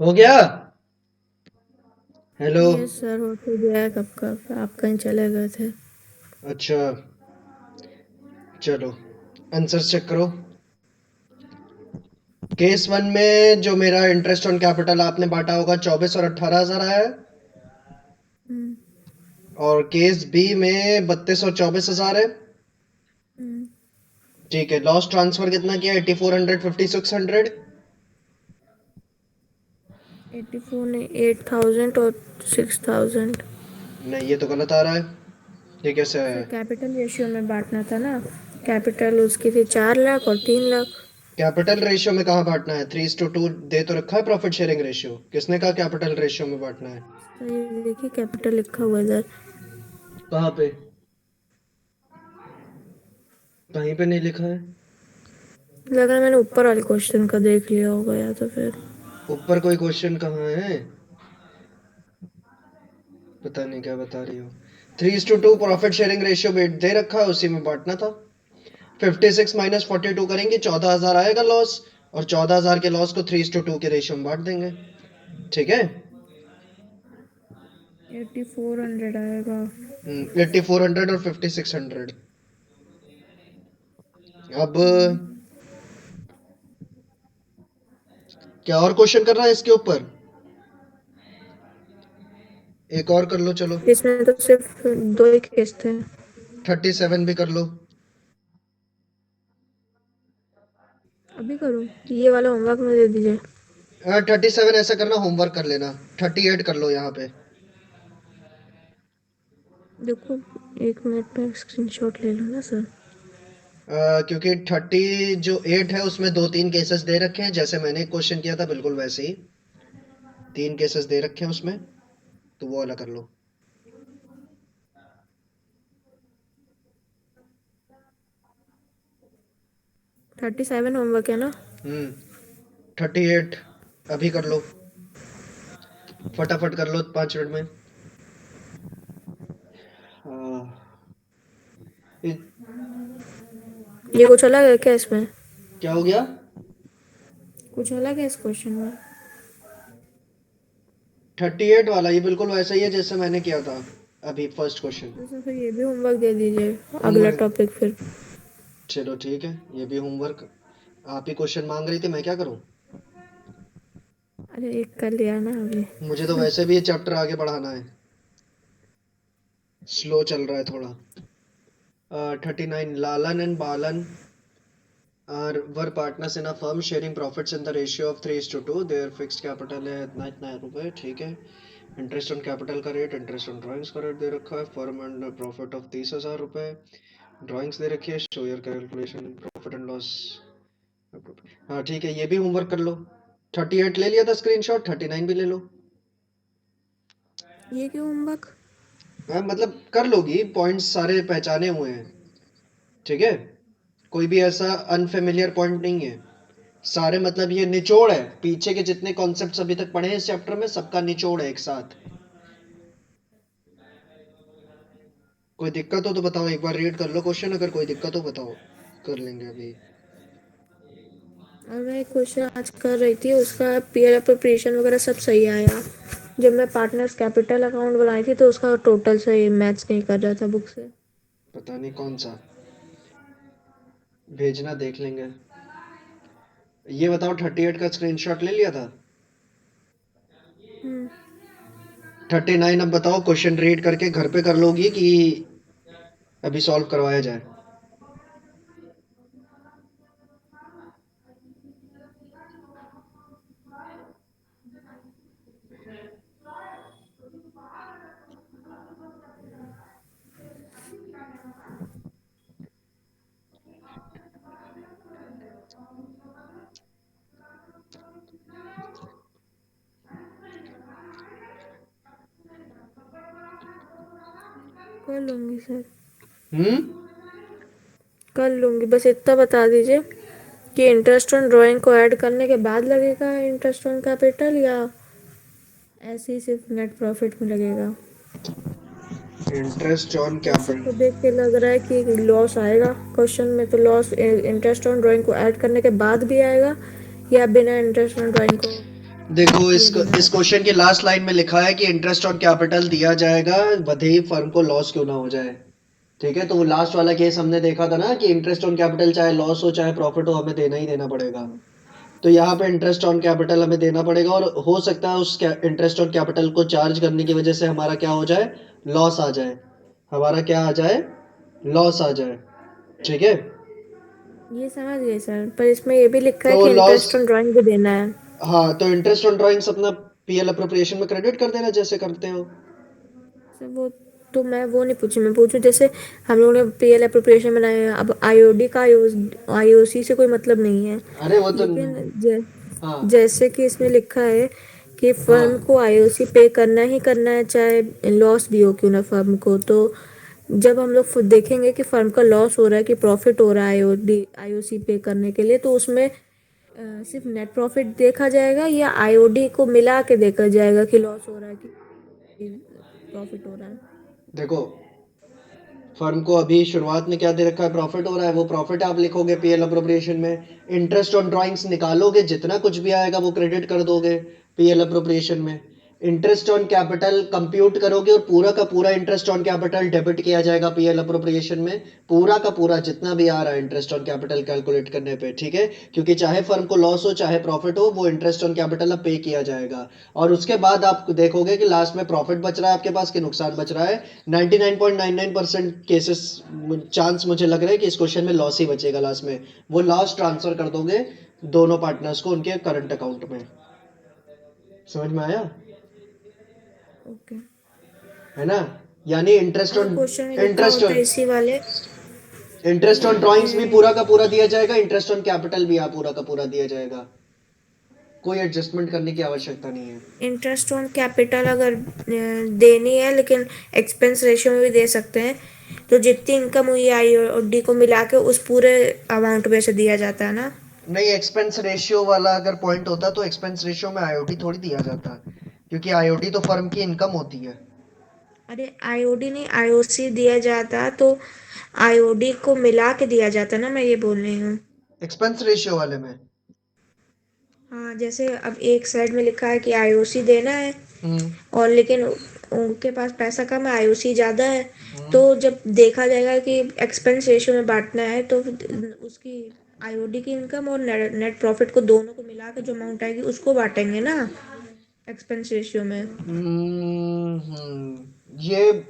हो गया? हेलो। यस सर, हो तो गया है कब का। आप कहीं चले गए थे। अच्छा, चलो आंसर चेक करो। केस 1 में जो मेरा इंटरेस्ट ऑन कैपिटल आपने बांटा होगा 24 और 18,000 आया है। हम्म, और केस बी में 32 और 24,000 है। हम्म। ठीक है, लॉस ट्रांसफर कितना किया? 8400, 5600। 84 नहीं, 8000 और 6000। नहीं, ये तो गलत आ रहा है। ये कैसे सर है? कैपिटल रेशियो में बांटना था ना। कैपिटल उसकी थी 4 लाख और 3 लाख। कैपिटल रेशियो में कहाँ बांटना है? 3:2 दे तो रखा है प्रॉफिट शेयरिंग रेशियो। किसने कहा कैपिटल रेशियो में बांटना है? सर ये देखिए कैपिटल लिखा हुआ है इधर। कहाँ पे? कहीं पे नहीं लिखा है। लग रहा है मैंने ऊपर वाले क्वेश्चन का देख लिया होगा या तो फिर। ऊपर कोई क्वेश्चन कहाँ है? पता नहीं क्या बता रही हो। 3:2 प्रॉफिट शेयरिंग रेशियो दे रखा है, उसी में बांटना था। 56 माइनस 42 करेंगे, 14,000 आएगा लॉस। और 14,000 के लॉस को 3:2 के रेशियो में बांट देंगे। ठीक है। 8400 आएगा। 8400 और 5600। अब क्या और क्वेश्चन करना है इसके ऊपर? एक और कर लो चलो। इसमें तो सिर्फ 2 ही केस थे। 37 भी कर लो। अभी करूँ? ये वाला होमवर्क में दे दीजिए। 37 ऐसा करना, होमवर्क कर लेना। 38 कर लो यहाँ पे। देखो, 1 मिनट में स्क्रीनशॉट ले लो ना सर। क्योंकि 8 है उसमें 2-3 केसेस दे रखे हैं, जैसे मैंने क्वेश्चन किया था बिल्कुल वैसे ही 3 केसेस दे रखे हैं उसमें। तो वो वाला कर लो। 37 होमवर्क है ना। 38 अभी कर लो, फटाफट कर लो 5 मिनट में। हाँ, ये ये कुछ अलग है क्या इसमें? क्या हो गया? कुछ अलग है इस क्वेश्चन में? 38 वाला ये बिल्कुल वैसा ही है जैसे मैंने किया था अभी फर्स्ट क्वेश्चन। तो सर फिर ये भी होमवर्क दे दीजिए। अगला होमवर्क? टॉपिक फिर। चलो ठीक है, ये भी होमवर्क। आप ही क्वेश्चन मांग रही थी, मैं क्या करूं? अरे एक कर लिया ना अभी। मुझे तो वैसे भी ये चैप्टर आगे बढ़ाना है, स्लो चल रहा है थोड़ा। 39, Lalan and Balan were partners in a firm sharing profits in the ratio of 3:2. Their fixed capital है इतना इतना रुपए। ठीक है। इंटरेस्ट ऑन कैपिटल का रेट, इंटरेस्ट ऑन ड्राइंग्स का रेट दे रखा है। फर्म एंड प्रॉफिट ऑफ 30,000 रुपए। ड्राइंग्स दे रखी है। Show your calculation profit and loss. हाँ ठीक है, ये भी होमवर्क कर लो। 38 ले लिया था स्क्रीनशॉट, 39 भी ले लो। ये क्यों होमवर्क? हाँ मतलब कर लोगी, पॉइंट्स सारे पहचाने हुए हैं। ठीक है, कोई भी ऐसा अनफेमिलियर पॉइंट नहीं है। सारे मतलब ये निचोड़ है, पीछे के जितने कॉन्सेप्ट्स अभी तक पढ़े हैं इस चैप्टर में सबका निचोड़ है एक साथ। कोई दिक्कत हो तो बताओ, एक बार रीड कर लो क्वेश्चन, अगर कोई दिक्कत हो बताओ, कर लेंगे अभी। और मैं एक क्वेश्चन आज कर रही थी, उसका पीयर अप्रोप्रिएशन वगैरह सब सही आया। जब मैं पार्टनर्स कैपिटल अकाउंट बनाई थी तो उसका टोटल सही मैच नहीं कर रहा था बुक से। पता नहीं कौन सा भेजना, देख लेंगे। ये बताओ 38 का स्क्रीनशॉट ले लिया था? 39 अब बताओ, क्वेश्चन रीड करके घर पे कर लोगी कि अभी सॉल्व करवाया जाए? कर लूंगी सर, हम्म। कर लूंगी, बस इतना बता दीजिए कि इंटरेस्ट ऑन ड्राइंग को ऐड करने के बाद लगेगा इंटरेस्ट ऑन कैपिटल, या ऐसे ही सिर्फ नेट प्रॉफिट में लगेगा? इंटरेस्ट ऑन क्वेश्चन को कैपिटल। देख के लग रहा है कि लॉस आएगा क्वेश्चन में, तो लॉस इंटरेस्ट ऑन ड्राइंग को ऐड करने के बाद भी आएगा या बिना इंटरेस्ट ऑन ड्राइंग को देखो किए बिना इस आएगा? क्वेश्चन की लास्ट लाइन में लिखा है कि इंटरेस्ट ऑन कैपिटल दिया जाएगा, भले ही फर्म को लॉस क्यों ना हो जाए। ठीक है, तो वो लास्ट वाला केस हमने देखा था ना कि इंटरेस्ट ऑन कैपिटल चाहे लॉस हो चाहे प्रॉफिट हो, हमें देना ही देना पड़ेगा। तो यहाँ पे इंटरेस्ट ऑन कैपिटल हमें देना पड़ेगा, और हो सकता है उस इंटरेस्ट ऑन कैपिटल को चार्ज करने की वजह से हमारा क्या हो जाए, लॉस आ जाए। हमारा क्या आ जाए, लॉस आ जाए। ठीक है। ये समझ गए सर, पर इसमें ये भी लिखा है तो कि लॉस, इंटरेस्ट ऑन ड्राइंग भी देना है। हाँ, तो इंटरेस्ट ऑन ड्राइंग्स अपना पीएल अप्रोप्रिएशन में क्रेडिट कर देना जैसे करते हो। सर वो तो मैं वो नहीं पूछी, मैं पूछूं जैसे हम लोगों ने पीएल एप्रोप्रिएशन बनाया है, अब आईओडी का आईओसी से कोई मतलब नहीं है, अरे वो तो, लेकिन हाँ जैसे कि इसमें लिखा है कि फर्म हाँ, को आईओसी पे करना ही करना है, चाहे लॉस भी हो क्यों ना फर्म को। तो जब हम लोग देखेंगे कि फर्म का लॉस हो रहा है कि प्रॉफिट हो रहा है आईओसी पे करने के लिए, तो उसमें सिर्फ नेट प्रॉफिट देखा जाएगा या आईओडी को मिला के देखा जाएगा कि लॉस हो रहा है कि प्रॉफिट हो रहा है? देखो फर्म को अभी शुरुआत में क्या दे रखा है, प्रॉफिट हो रहा है, वो प्रॉफिट आप लिखोगे पीएल अप्रोप्रिएशन में। इंटरेस्ट ऑन ड्राइंग्स निकालोगे, जितना कुछ भी आएगा वो क्रेडिट कर दोगे पीएल अप्रोप्रिएशन में। इंटरेस्ट ऑन कैपिटल कंप्यूट करोगे और पूरा का पूरा इंटरेस्ट ऑन कैपिटल डेबिट किया जाएगा पीएल अप्रोप्रिएशन में। पूरा का पूरा जितना भी आ रहा है इंटरेस्ट ऑन कैपिटल कैलकुलेट करने पे, ठीक है, क्योंकि चाहे फर्म को लॉस हो चाहे प्रॉफिट हो, वो इंटरेस्ट ऑन कैपिटल अब पे किया जाएगा। और उसके बाद आप देखोगे कि लास्ट में प्रॉफिट बच रहा है आपके पास कि नुकसान बच रहा है। 99.99% केसेस चांस मुझे लग रहा है कि इस क्वेश्चन में लॉस ही बचेगा लास्ट में। वो लॉस ट्रांसफर कर दोगे दोनों पार्टनर्स को उनके करंट अकाउंट में। समझ में आया? ओके। है ना? यानी अगर क्वेश्चन में लिखा इंटरेस्ट होता ऑन है इसी वाले इंटरेस्ट ऑन ड्राइंग्स भी कि पूरा का पूरा दिया जाएगा, इंटरेस्ट ऑन कैपिटल भी पूरा का पूरा दिया जाएगा। कोई एडजस्टमेंट करने की आवश्यकता नहीं है। इंटरेस्ट ऑन कैपिटल अगर देनी है, लेकिन एक्सपेंस रेशियो में भी दे सकते हैं, तो जितनी इनकम हुई आई और डी को मिला के उस पूरे अमाउंट में से दिया जाता है ना? नहीं, एक्सपेंस रेशियो वाला अगर पॉइंट होता तो एक्सपेंस रेशियो में आईओटी थोड़ी दिया जाता, क्योंकि आईओटी तो फर्म की इनकम होती है। अरे आईओडी नहीं, आईओसी दिया जाता तो आईओडी को मिला के दिया जाता ना, मैं ये बोल रही हूँ। एक्सपेंस रेशियो वाले में। हाँ, जैसे अब एक साइड में लिखा है कि आईओसी देना है, हम्म। और लेकिन उनके पास पैसा कम है, आईओसी ज़्यादा है, तो हम्म। जब देखा जाएगा कि एक्सपेंस रेशियो में बांटना है, तो उसकी आईओडी की इनकम और नेट प्रॉफिट को दोनों को मिला के जो अमाउंट आएगी उसको बांटेंगे ना एक्सपेंस रेशियो में। ये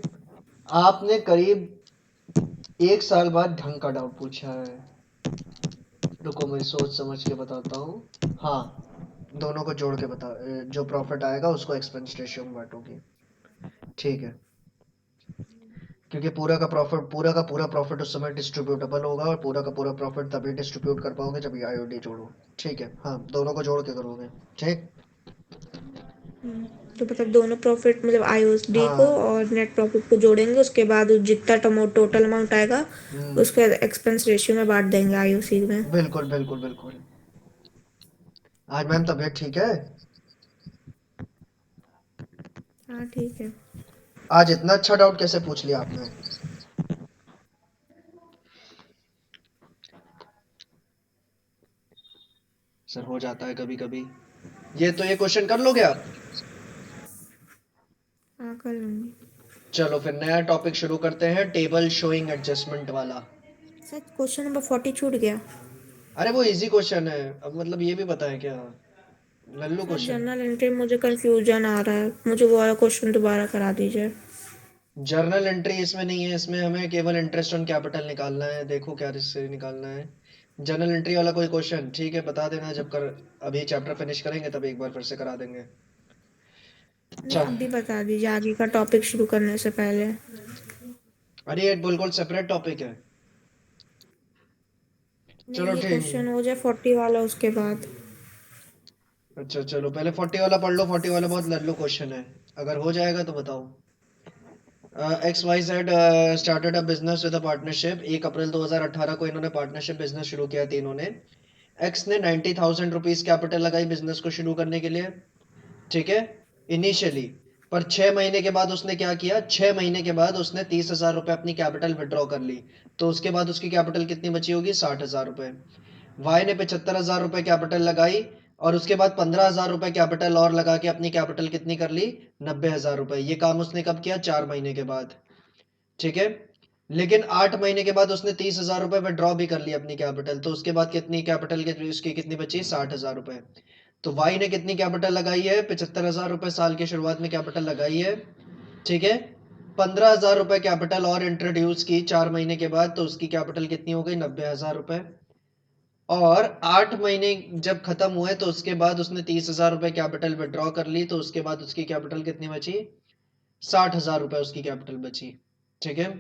आपने करीब 1 साल बाद ढंग का डाउट पूछा है। रुको मैं सोच समझ के बताता हूँ। हाँ, दोनों को जोड़ के बता, जो प्रॉफिट आएगा उसको एक्सपेंस रेशियो में बांटोगे। ठीक है, क्योंकि पूरा का पूरा प्रॉफिट उस समय डिस्ट्रीब्यूटेबल होगा, और पूरा का पूरा प्रॉफिट तभी डिस्ट्रीब्यूट कर पाओगे जब आईओडी जोड़ो। ठीक है, हाँ, दोनों को जोड़ के करोगे। ठीक। तो मतलब दोनों प्रॉफिट मतलब आईओडी को हाँ। और नेट प्रॉफिट को जोड़ेंगे, उसके बाद जितना टोटल अमाउंट आएगा उसके एक्सपेंस रेशियो में बांट देंगे आईओसी में। बिल्कुल बिल्कुल बिल्कुल। आज मैम तबीयत ठीक है? हाँ ठीक है। आज इतना अच्छा डाउट कैसे पूछ लिया आपने? सर हो जाता है कभी कभी। ये क्वेश्चन कर लोगे आप? हाँ कर लूँगी। चलो फिर नया टॉपिक शुरू करते हैं, टेबल शोइंग एडजस्टमेंट वाला। सर क्वेश्चन नंबर 40 छूट गया। अरे वो इजी क्वेश्चन है, अब मतलब ये भी बताएं क्या, Lallu sir question. General entry में मुझे कंफ्यूजन आ रहा है, मुझे वो वाला क्वेश्चन दोबारा करा दीजिए। जर्नल एंट्री इसमें नहीं है, इसमें हमें केवल इंटरेस्ट ऑन कैपिटल निकालना है। देखो क्या इससे निकालना है, जर्नल एंट्री वाला कोई क्वेश्चन ठीक है बता देना, जब कर अभी चैप्टर फिनिश करेंगे तब एक बार फिर से करा देंगे। नहीं अच्छा, अभी बता दीजिए आगे का टॉपिक शुरू करने से पहले। अरे ये बिल्कुल सेपरेट टॉपिक है। नहीं चलो ये ठीक। क्वेश्चन हो जाए 40 वाला उसके बाद। अच्छा चलो पहले 40 वाला पढ़ लो, 40 वाला बहुत लल्लू क्वेश्चन है, अगर हो जाएगा तो बताओ। X Y Z started a business with a partnership. 1 अप्रैल 2018 को इन्होंने पार्टनरशिप बिजनेस शुरू किया तीनों ने। एक्स ने 90,000 रुपीज कैपिटल लगाई बिजनेस को शुरू करने के लिए, ठीक है, इनिशियली। पर 6 महीने के बाद उसने क्या किया, 6 महीने के बाद उसने 30,000 रुपए अपनी कैपिटल विड्रॉ कर ली। तो उसके बाद उसकी कैपिटल कितनी बची होगी, 60,000 रुपए। वाई ने 75,000 रुपए कैपिटल लगाई और उसके बाद 15,000 रुपए कैपिटल और लगा के अपनी कैपिटल कितनी कर ली, 90,000 रुपए। ये काम उसने कब किया, 4 महीने के बाद, ठीक है। लेकिन 8 महीने के बाद उसने 30,000 रुपए विड्रॉ भी कर ली अपनी कैपिटल, तो उसके बाद कितनी कैपिटल की उसकी कितनी बची, 60,000 रुपए। तो वाई ने कितनी कैपिटल लगाई है, 75,000 रुपए साल की शुरुआत में कैपिटल लगाई है, ठीक है। 15,000 रुपए कैपिटल और इंट्रोड्यूस की 4 महीने के बाद, तो उसकी कैपिटल कितनी हो गई, 90,000 रुपए। और 8 महीने जब खत्म हुए तो उसके बाद उसने 30,000 रुपए कैपिटल विड्रॉ कर ली, तो उसके बाद उसकी कैपिटल कितनी बची, 60,000 रुपए उसकी कैपिटल बची, ठीक है।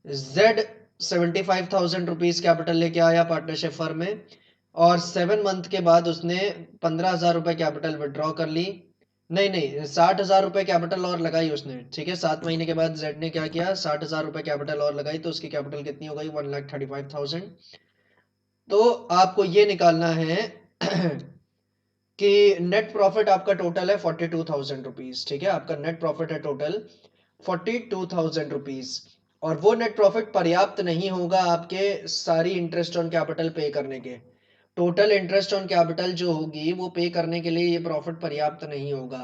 जेड 75,000 रुपीज कैपिटल लेके आया पार्टनरशिप फर्म में, और 7 मंथ के बाद उसने 15,000 रुपए कैपिटल विड्रॉ कर ली। नहीं नहीं, 60,000 रुपए कैपिटल और लगाई उसने, ठीक है। 7 महीने के बाद जेड ने क्या किया, 60,000 रुपए कैपिटल और लगाई, तो उसकी कैपिटल कितनी हो गई, 1,35,000। तो आपको ये निकालना है कि नेट प्रॉफिट आपका टोटल है 42,000 रुपीज, ठीक है। आपका नेट प्रॉफिट है टोटल 42,000 रुपीज, और वो नेट प्रॉफिट पर्याप्त नहीं होगा आपके सारी इंटरेस्ट ऑन कैपिटल पे करने के। टोटल इंटरेस्ट ऑन कैपिटल जो होगी वो पे करने के लिए ये प्रॉफिट पर्याप्त नहीं होगा,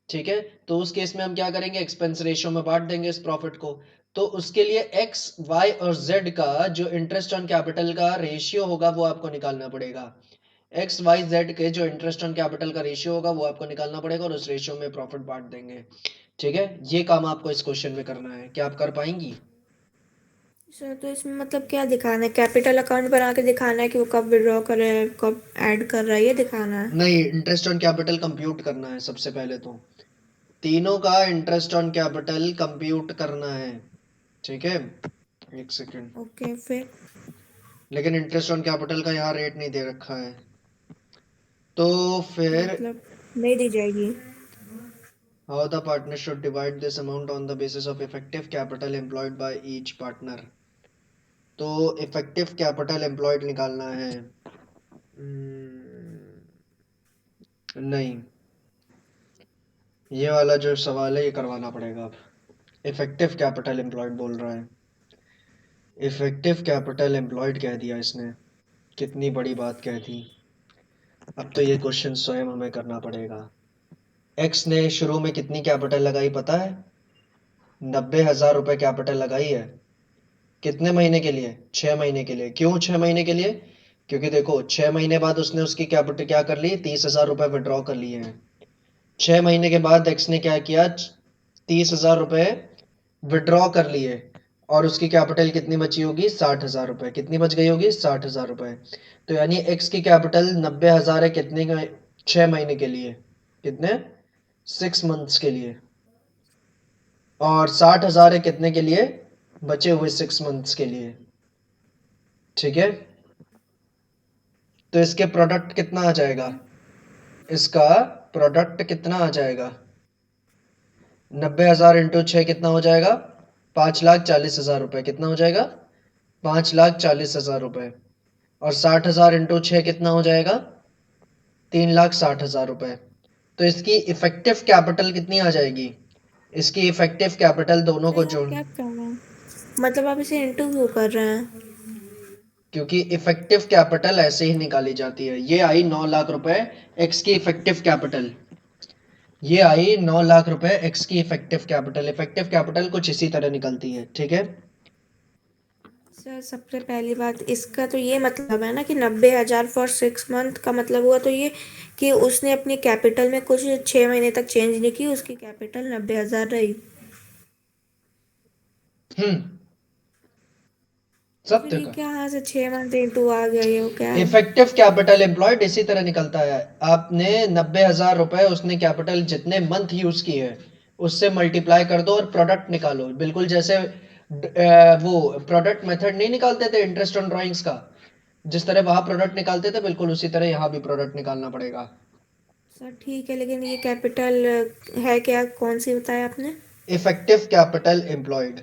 ठीक है। तो उस केस में हम क्या करेंगे, एक्सपेंस रेशियो में बांट देंगे इस प्रॉफिट को। तो उसके लिए एक्स वाई और जेड का जो इंटरेस्ट ऑन कैपिटल का रेशियो होगा वो आपको निकालना पड़ेगा। एक्स वाई जेड के जो इंटरेस्ट ऑन कैपिटल का रेशियो होगा वो आपको निकालना पड़ेगा, और उस रेशियो में प्रॉफिट बांट देंगे, ठीक है। ये काम आपको इस क्वेश्चन में करना है, क्या आप कर पाएंगी। सर तो इसमें मतलब क्या दिखाना है, कैपिटल अकाउंट बना के दिखाना है कि वो कब विड्रॉ कर रहा है कब ऐड कर रहा है, ये दिखाना है। नहीं, इंटरेस्ट ऑन कैपिटल कंप्यूट करना है सबसे पहले तो, तीनों का इंटरेस्ट ऑन कैपिटल कंप्यूट करना है, ठीक है। एक सेकेंड, ओके फिर। लेकिन इंटरेस्ट ऑन कैपिटल का यहाँ रेट नहीं दे रखा है, तो फिर मतलब नहीं दी जाएगी। How the partner should divide this amount on the basis of effective capital employed by each partner. तो इफेक्टिव कैपिटल एम्प्लॉयड निकालना है। नहीं, ये वाला जो सवाल है ये करवाना पड़ेगा अब। इफेक्टिव कैपिटल एम्प्लॉयड बोल रहा है, इफेक्टिव कैपिटल एम्प्लॉयड कह दिया इसने, कितनी बड़ी बात कह दी। अब तो ये क्वेश्चन स्वयं हमें करना पड़ेगा। एक्स ने शुरू में कितनी कैपिटल लगाई पता है, 90,000 रुपए कैपिटल लगाई है। कितने महीने के लिए, 6 महीने के लिए। क्यों 6 महीने के लिए, क्योंकि देखो 6 महीने बाद उसने उसकी कैपिटल क्या कर ली, 30,000 रुपए विड्रॉ कर लिए हैं। 6 महीने के बाद एक्स ने क्या किया, 30,000 रुपए विड्रॉ कर लिए, और उसकी कैपिटल कितनी बची होगी, 60,000 रुपए। कितनी बच गई होगी, 60,000 रुपए। तो यानी एक्स की कैपिटल 90,000 है, कितने 6 महीने के लिए, कितने, 6 मंथ्स के लिए, और 60,000 है कितने के लिए, बचे हुए 6 मंथ्स के लिए, ठीक है। तो इसके प्रोडक्ट कितना आ जाएगा, इसका प्रोडक्ट कितना आ जाएगा, 90,000 इंटू 6 कितना हो जाएगा, 5,40,000 रुपए। कितना हो जाएगा, 5,40,000 रुपए। और 60,000 इंटू 6 कितना हो जाएगा, 3,60,000 रुपए। तो इसकी इफेक्टिव कैपिटल कितनी आ जाएगी, इसकी इफेक्टिव कैपिटल दोनों को नहीं आप जोड़, क्या कर रहे हैं, मतलब आप इसे इंटरव्यू कर रहे हैं। क्योंकि इफेक्टिव कैपिटल ऐसे ही निकाली जाती है। ये आई 9 लाख रुपए एक्स की इफेक्टिव कैपिटल, ये आई 9 लाख रुपए एक्स की इफेक्टिव कैपिटल। इफेक्टिव कैपिटल कुछ इसी तरह निकलती है, ठीक है। सर सबसे पहली बात, इसका तो ये मतलब है ना कि 90,000 फॉर 6 मंथ का मतलब हुआ तो ये कि उसने अपनी कैपिटल में कुछ 6 महीने तक चेंज नहीं की, उसकी कैपिटल 90,000 रही। हम्म तो फिर सत्य ये का। क्या, यहाँ से 6 मंथ इंटू आ गया, ये वो क्या है? इफेक्टिव कैपिटल एम्प्लॉयड इसी तरह निकलता है। आपने 90,000 रुपए उसने कैपिटल जितने मंथ यूज किए हैं उससे मल्टीप्लाई कर दो और प्रोडक्ट निकालो। बिल्कुल जैसे वो प्रोडक्ट मेथड नहीं निकालते थे इंटरेस्ट ऑन ड्राइंग्स का, जिस तरह वहां प्रोडक्ट निकालते थे बिल्कुल उसी तरह यहाँ भी प्रोडक्ट निकालना पड़ेगा। सर ठीक है, लेकिन ये कैपिटल है क्या, कौन सी बताया आपने? इफेक्टिव कैपिटल एम्प्लॉयड,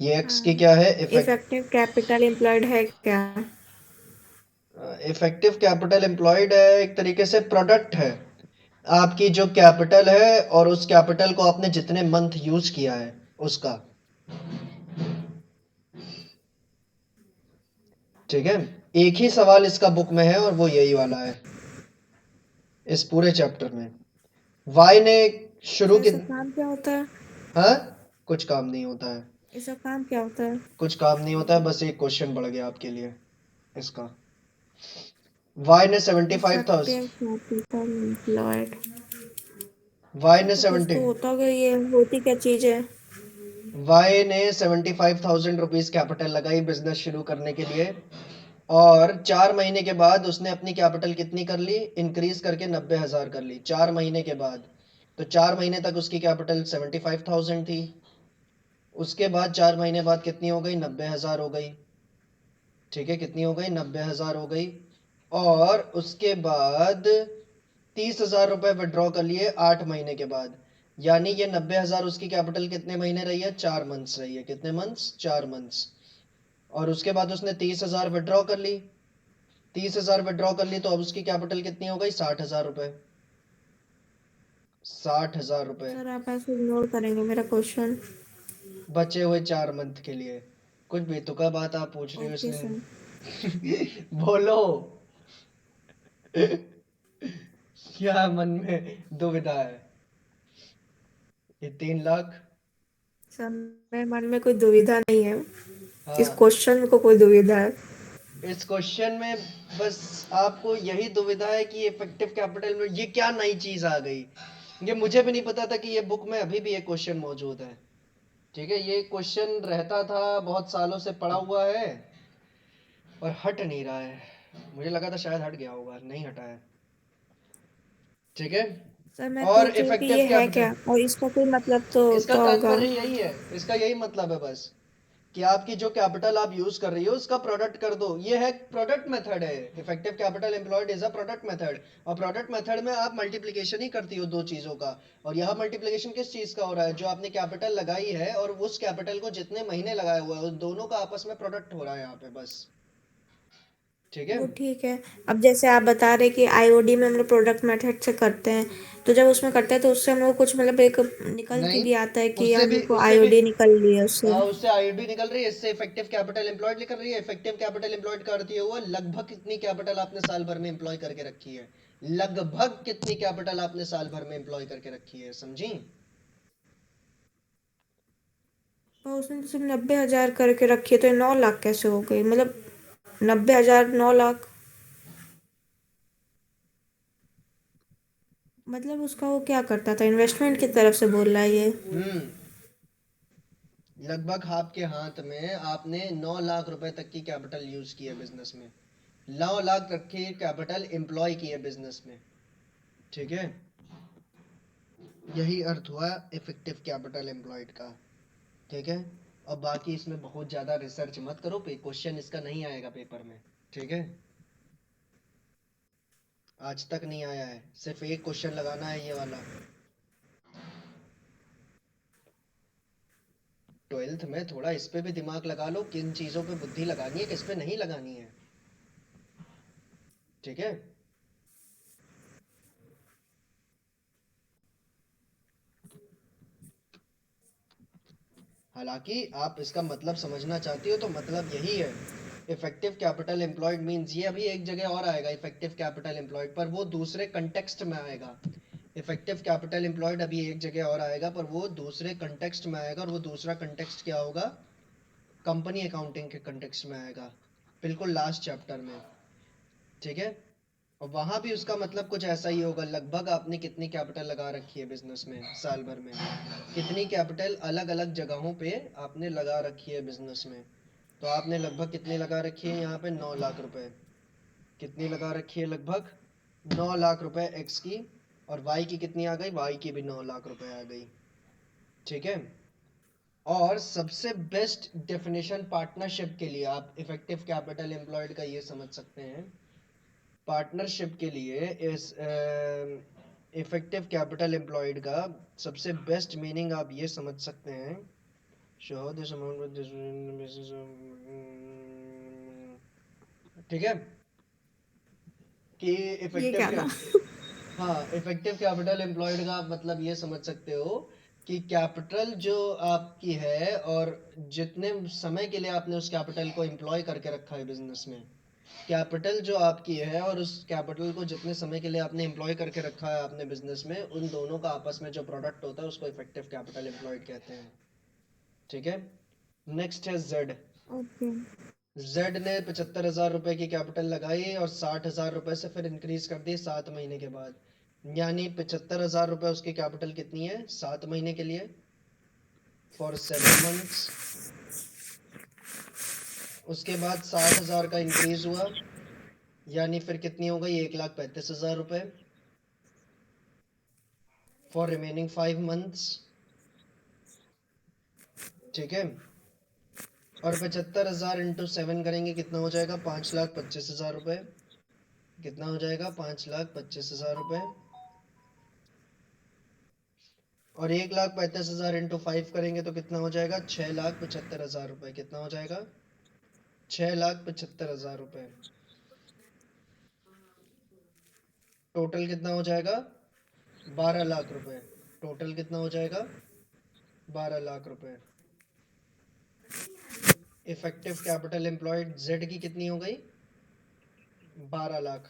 ये एक्स की हाँ, क्या है, इफेक्टिव कैपिटल एम्प्लॉयड है क्या? इफेक्टिव कैपिटल एम्प्लॉयड है, एक तरीके से प्रोडक्ट है। आपकी जो कैपिटल है और उस कैपिटल को आपने जितने मंथ यूज किया है उसका, ठीक है। एक ही सवाल इसका बुक में है और वो यही वाला है इस पूरे चैप्टर में। वाई ने शुरू सर की। इसका काम क्या होता है? हाँ, कुछ काम नहीं होता है। इसका काम क्या होता है? कुछ काम नहीं होता है, बस एक क्वेश्चन बढ़ गया आपके लिए इसका। वाई ने 75,000। Effective capital employed. Y sir ने तो कुछ 70 तो होता होगा, ये होती क्या चीज है? वाई ने 75,000 रुपीज कैपिटल लगाई बिजनेस शुरू करने के लिए, और 4 महीने के बाद उसने अपनी कैपिटल कितनी कर ली, इंक्रीज करके 90,000 कर ली 4 महीने के बाद। तो 4 महीने तक उसकी कैपिटल 75,000 थी। उसके बाद 4 महीने बाद कितनी हो गई, 90,000 हो गई। ठीक है, कितनी हो गई, 90,000 हो गई। और उसके बाद 30,000 रुपए विड्रॉ कर लिए 8 महीने के बाद। यानी ये 90,000 उसकी कैपिटल कितने महीने रही है, 4 मंथ्स रही है। कितने मंथ्स, 4 मंथ्स। और उसके बाद उसने 30,000 विड्रॉ कर ली। 30,000 विड्रॉ कर ली तो अब उसकी कैपिटल कितनी हो गई, 60,000 रुपए। 60,000 रुपए सर आप ऐसे इग्नोर करेंगे मेरा क्वेश्चन? बचे हुए 4 मंथ के लिए। कुछ बेतुका बात आप पूछ रही हो ओके इसमें। सर। बोलो। क्या मन में दुविधा है? ये 3 लाख। सर मेरे मन में कोई दुविधा नहीं है, इस हाँ, क्वेश्चन को कोई दुविधा है? इस क्वेश्चन में बस आपको यही दुविधा है कि इफेक्टिव कैपिटल में ये क्या नई चीज आ गई। ये मुझे भी नहीं पता था कि ये बुक में अभी भी ये क्वेश्चन मौजूद है। ठीक है, ये क्वेश्चन रहता था, बहुत सालों से पड़ा हुआ है और हट नहीं रहा है। मुझे लगा था शायद हट गया होगा, नहीं हटा है। ठीक है। सर मैं और पूछ रही हूँ कि इफेक्टिव ये है कैपिटल, क्या, और इसका कोई मतलब तो इसका होता होगा? तात्पर्य यही है, इसका यही मतलब है बस कि आपकी जो कैपिटल आप यूज कर रही हो उसका प्रोडक्ट कर दो। ये है प्रोडक्ट मेथड है। Effective capital employed is a product method. और प्रोडक्ट मेथड में आप मल्टीप्लिकेशन ही करती हो दो चीजों का। और यहाँ मल्टीप्लिकेशन किस चीज का हो रहा है, जो आपने कैपिटल लगाई है और उस कैपिटल को जितने महीने लगाए हुआ है उस दोनों का आपस में प्रोडक्ट हो रहा है यहाँ पे बस। ठीक है। वो ठीक है। अब जैसे आप बता रहे कि आईओडी में हम लोग प्रोडक्ट मेथड से करते हैं, तो जब उसमें करते हैं तो उससे हम लोग कुछ मतलब एक निकल के नहीं, भी आता है कि उससे हम भी लोग को उससे भी आईओडी निकल रही है उससे? उससे आईडी निकल रही है, इससे इफेक्टिव कैपिटल एम्प्लॉयड निकल रही है। इफेक्टिव कैपिटल एम्प्लॉयड का अर्थ ये हुआ लगभग कितनी कैपिटल आपने साल भर में एम्प्लॉय करके रखी है। लगभग कितनी कैपिटल आपने साल भर में एम्प्लॉय करके रखी है, समझी। और उसने तो सिर्फ 90,000 करके रखी है, तो ये 9 लाख कैसे हो गई, मतलब 90,000 9 लाख? मतलब उसका वो क्या करता था, इन्वेस्टमेंट की तरफ से बोल रहा है ये? हम्म लगभग आपके हाथ में आपने 9 लाख रुपए तक की कैपिटल यूज की है बिजनेस में। 9 लाख तक की कैपिटल एम्प्लॉय की है बिजनेस में। ठीक है, यही अर्थ हुआ इफेक्टिव कैपिटल एम्प्लॉयड का। ठीक है। और बाकी इसमें बहुत ज्यादा रिसर्च मत करो, क्वेश्चन इसका नहीं आएगा पेपर में। ठीक है, आज तक नहीं आया है, सिर्फ एक क्वेश्चन लगाना है ये वाला। 12th में थोड़ा इस पे भी दिमाग लगा लो, किन चीजों पे बुद्धि लगानी है किस पे नहीं लगानी है। ठीक है। हालांकि आप इसका मतलब समझना चाहती हो तो मतलब यही है। इफेक्टिव कैपिटल एम्प्लॉयड मींस, ये अभी एक जगह और आएगा इफेक्टिव कैपिटल एम्प्लॉयड, पर वो दूसरे कंटेक्स्ट में आएगा। इफेक्टिव कैपिटल एम्प्लॉयड अभी एक जगह और आएगा, पर वो दूसरे कंटेक्स्ट में आएगा, और वो दूसरा कंटेक्स्ट क्या होगा, कंपनी अकाउंटिंग के कंटेक्स्ट में आएगा, बिल्कुल लास्ट चैप्टर में। ठीक है, और वहाँ भी उसका मतलब कुछ ऐसा ही होगा, लगभग आपने कितनी कैपिटल लगा रखी है बिजनेस में साल भर में, कितनी कैपिटल अलग अलग जगहों पे आपने लगा रखी है बिजनेस में। तो आपने लगभग कितनी लगा रखी है यहाँ पे, 9 लाख रुपए। कितनी लगा रखी है, लगभग 9 लाख रुपए एक्स की, और वाई की कितनी आ गई, वाई की भी 9 लाख रुपए आ गई। ठीक है, और सबसे बेस्ट डेफिनेशन पार्टनरशिप के लिए आप इफेक्टिव कैपिटल एम्प्लॉयड का ये समझ सकते हैं, पार्टनरशिप के लिए इस इफेक्टिव कैपिटल एम्प्लॉयड का सबसे बेस्ट मीनिंग आप ये समझ सकते हैं, show this amount with this, ठीक है, कि ये क्या था? हाँ, इफेक्टिव कैपिटल एम्प्लॉयड का आप मतलब ये समझ सकते हो कि कैपिटल जो आपकी है, और जितने समय के लिए आपने उस कैपिटल को एम्प्लॉय करके रखा है बिजनेस में, कैपिटल जो आपकी है और उस कैपिटल को जितने समय के लिए आपने एम्प्लॉय करके रखा है आपने बिजनेस में, उन दोनों का आपस में जो प्रोडक्ट होता है उसको इफेक्टिव कैपिटल एम्प्लॉयड कहते हैं। ठीक है, नेक्स्ट है जेड। ओके। जेड ने 75,000 रुपए की कैपिटल लगाई और 60,000 रुपए से फिर इंक्रीज कर दी 7 महीने के बाद, यानी 75,000 रुपए उसकी कैपिटल कितनी है, 7 महीने के लिए, फॉर 7 मंथ्स। उसके बाद 60,000 का इंक्रीज हुआ, यानी फिर कितनी हो गई, 1,35,000 रुपए, फॉर रिमेनिंग 5 मंथ्स। ठीक है, और 75,000 इंटू 7 करेंगे, कितना हो जाएगा, 5,25,000 रुपए। कितना हो जाएगा, 5,25,000 रुपए, और 1,35,000 इंटू 5 करेंगे तो कितना हो जाएगा, 6,75,000 रुपए। कितना हो जाएगा, 6,75,000 रुपए। टोटल कितना हो जाएगा, 12 लाख रुपए। टोटल कितना हो जाएगा, 12 लाख रुपए। इफेक्टिव कैपिटल एम्प्लॉयड जेड की कितनी हो गई, 12 लाख।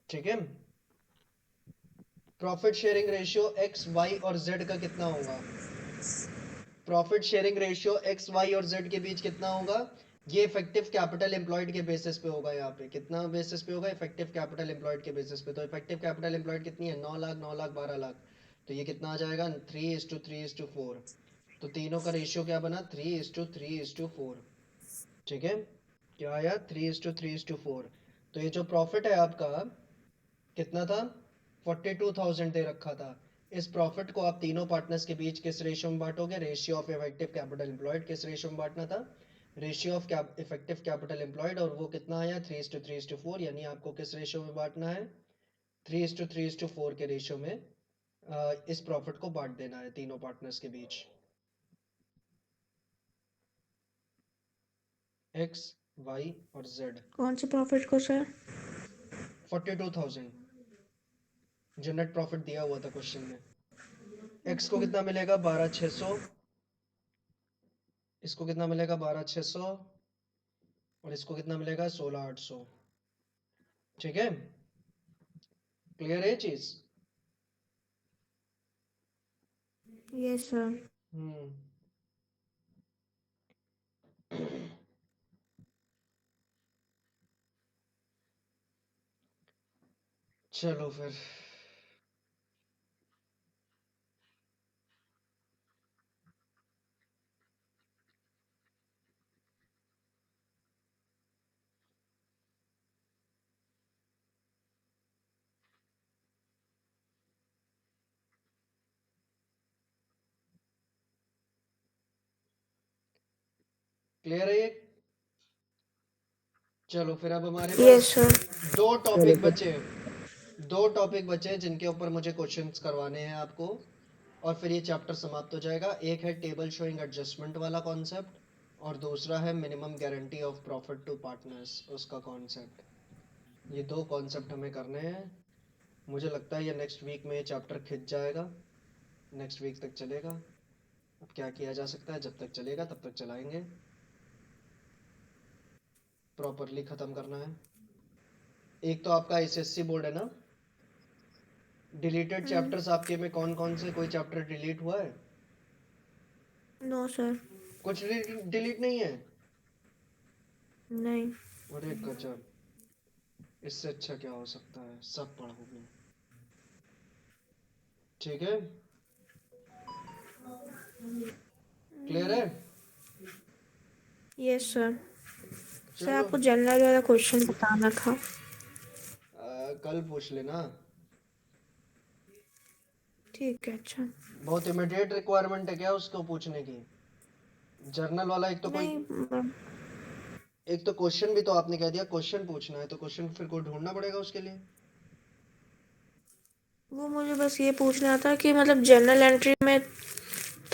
ठीक है, profit sharing ratio X Y और जेड का कितना होगा, profit sharing ratio X Y और जेड के बीच कितना होगा, ये इफेक्टिव कैपिटल एम्प्लॉयड के बेसिस पे होगा। यहाँ पे कितना बेसिस पे होगा, इफेक्टिव कैपिटल एम्प्लॉयड के बेसिस पे। तो इफेक्टिव कैपिटल एम्प्लॉयड कितनी है, 9 लाख, 9 लाख, 12 लाख। तो ये कितना आ जाएगा, 3:3:4। तो तीनों का रेशियो क्या बना, 3:3:4। ठीक है, क्या आया, 3:3:4। तो ये जो प्रॉफिट है आपका कितना था, 42,000 दे रखा था। इस प्रॉफिट को आप तीनों पार्टनर्स के बीच किस रेशियो में बांटोगे, ratio of effective capital employed. किस रेशियो में बांटना था, ratio of effective capital employed, और वो कितना आया, 3:3:4। यानी आपको किस रेशियो में बांटना है, 3:3:4 के रेशियो में इस प्रॉफिट को बांट देना है तीनों पार्टनर्स के बीच, एक्स, वाई और जेड। कौन से प्रॉफिट को सर? 42,000 जो नेट प्रॉफिट दिया हुआ था क्वेश्चन में। एक्स को ओके। कितना मिलेगा, 12,600। इसको कितना मिलेगा, 12,600, और इसको कितना मिलेगा, 16,800। ठीक है, क्लियर है ये चीज। Yes sir. हम्म, चलो फिर, क्लियर है ये। चलो फिर, अब हमारे पास यस सर। दो टॉपिक बचे, दो टॉपिक बचे जिनके ऊपर मुझे क्वेश्चंस करवाने हैं आपको, और फिर ये चैप्टर समाप्त हो जाएगा। एक है टेबल शोइंग एडजस्टमेंट वाला कॉन्सेप्ट, और दूसरा है minimum guarantee of profit to partners, उसका कॉन्सेप्ट। ये दो कॉन्सेप्ट हमें करने हैं। मुझे लगता है ये नेक्स्ट वीक में ये चैप्टर खिंच जाएगा, नेक्स्ट वीक तक चलेगा। अब क्या किया जा सकता है, जब तक चलेगा तब तक चलाएंगे। प्रॉपरली खत्म करना है। एक तो आपका एसएससी बोर्ड है ना, डिलीटेड चैप्टर्स आपके में कौन कौन से, कोई चैप्टर डिलीट हुआ है? No sir. कुछ डिलीट नहीं है? नहीं। अरे गजब, इससे अच्छा क्या हो सकता है, सब पढ़ोगे। ठीक है, क्लियर है? Yes sir. सर चलो आपको जनरल वाला क्वेश्चन बताना था। कल पूछ लेना। ठीक है अच्छा। बहुत इमीडिएट रिक्वायरमेंट है क्या उसको पूछने की? जर्नल वाला एक तो कोई, नहीं एक तो क्वेश्चन भी तो आपने कह दिया क्वेश्चन पूछना है, तो क्वेश्चन फिर कोई ढूंढना पड़ेगा उसके लिए। वो मुझे बस ये पूछना था कि मतलब जनरल एंट्री में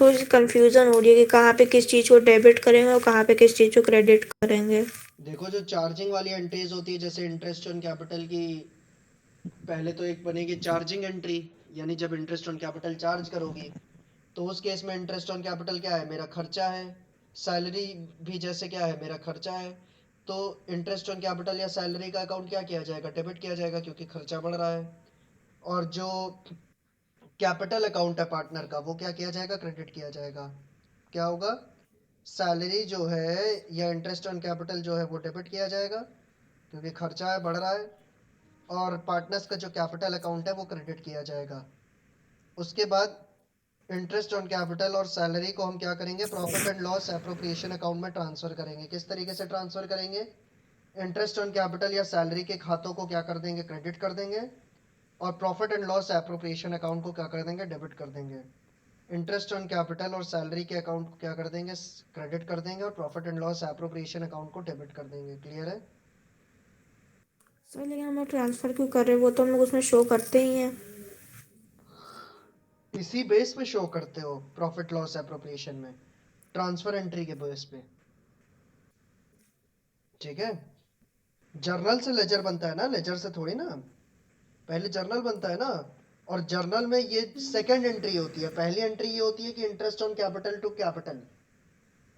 थोड़ी सी कंफ्यूजन हो रही है कि कहाँ पे किस चीज़ को डेबिट करेंगे और कहाँ पे किस चीज़ को क्रेडिट करेंगे। देखो जो चार्जिंग वाली एंट्रीज होती है, जैसे इंटरेस्ट ऑन कैपिटल की, पहले तो एक बनेगी चार्जिंग एंट्री, यानी जब इंटरेस्ट ऑन कैपिटल चार्ज करोगी, तो उस केस में इंटरेस्ट ऑन कैपिटल क्या है, मेरा खर्चा है। सैलरी भी जैसे क्या है, मेरा खर्चा है। तो इंटरेस्ट ऑन कैपिटल या सैलरी का अकाउंट क्या किया जाएगा, डेबिट किया जाएगा, क्योंकि खर्चा बढ़ रहा है। और जो कैपिटल अकाउंट है पार्टनर का, वो क्या किया जाएगा, क्रेडिट किया जाएगा। क्या होगा, सैलरी जो है या इंटरेस्ट ऑन कैपिटल जो है वो डेबिट किया जाएगा, क्योंकि खर्चा है, बढ़ रहा है। और पार्टनर्स का जो कैपिटल अकाउंट है वो क्रेडिट किया जाएगा। उसके बाद इंटरेस्ट ऑन कैपिटल और सैलरी को हम क्या करेंगे, profit and loss appropriation account में ट्रांसफर करेंगे। किस तरीके से ट्रांसफर करेंगे, इंटरेस्ट ऑन कैपिटल या सैलरी के खातों को क्या कर देंगे, क्रेडिट कर देंगे। और profit and loss appropriation account को क्या कर देंगे, डेबिट कर देंगे। इंटरेस्ट ऑन कैपिटल और सैलरी के अकाउंट को क्या कर देंगे, क्रेडिट कर देंगे, और profit and loss appropriation account को डेबिट कर देंगे। क्लियर है? सर लेकिन हम लोग ट्रांसफ़र क्यों कर रहे हैं, वो तो हम लोग उसमें शो करते ही हैं। इसी बेस पे शो करते हो प्रॉफिट लॉस एप्रोप्रिएशन में, ट्रांसफर एंट्री के बेस पे। ठीक है, जर्नल से लेजर बनता है ना, लेजर से थोड़ी ना, पहले जर्नल बनता है ना। और जर्नल में ये सेकंड एंट्री होती है, पहली एंट्री ये होती है कि interest on capital to capital,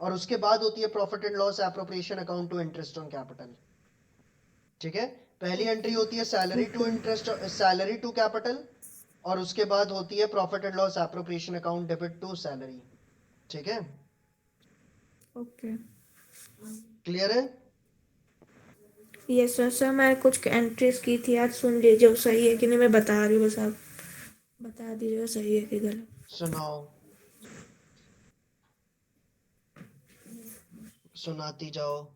और उसके बाद होती है profit and loss appropriation account to interest on capital. ठीक है, पहली एंट्री होती है salary to okay. Interest, salary to capital, और उसके बाद होती है profit and loss appropriation account debit to salary. ठीक है, ओके। क्लियर है? Yes sir. सर मैं कुछ एंट्रीज की थी आज, सुन लीजिए वो सही है कि नहीं, मैं बता रही हूँ, बस आप बता दीजिएगा सही है कि गलत। सुनाओ, सुनाती जाओ।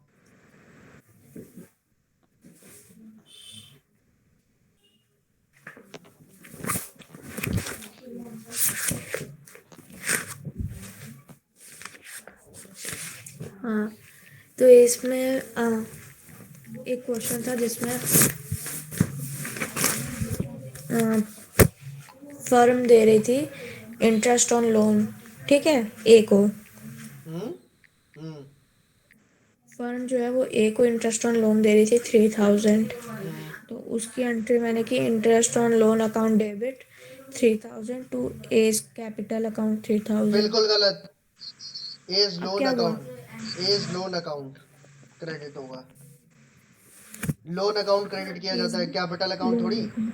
हाँ, तो इसमें एक क्वेश्चन था जिसमें फर्म दे रही थी इंटरेस्ट ऑन लोन, ठीक है, ए को। हम्म हम्म फर्म जो है वो ए को इंटरेस्ट ऑन लोन दे रही थी 3000। हम्म तो उसकी एंट्री मैंने की interest on loan account debit 3000 to as capital account 3000। बिल्कुल गलत। एज अब लोन क्या हुआ? Account, as loan account credit होगा। लोन अकाउंट क्रेडिट किया एज जाता है, कैपिटल अकाउंट लोन थोड़ी। अकाउंट।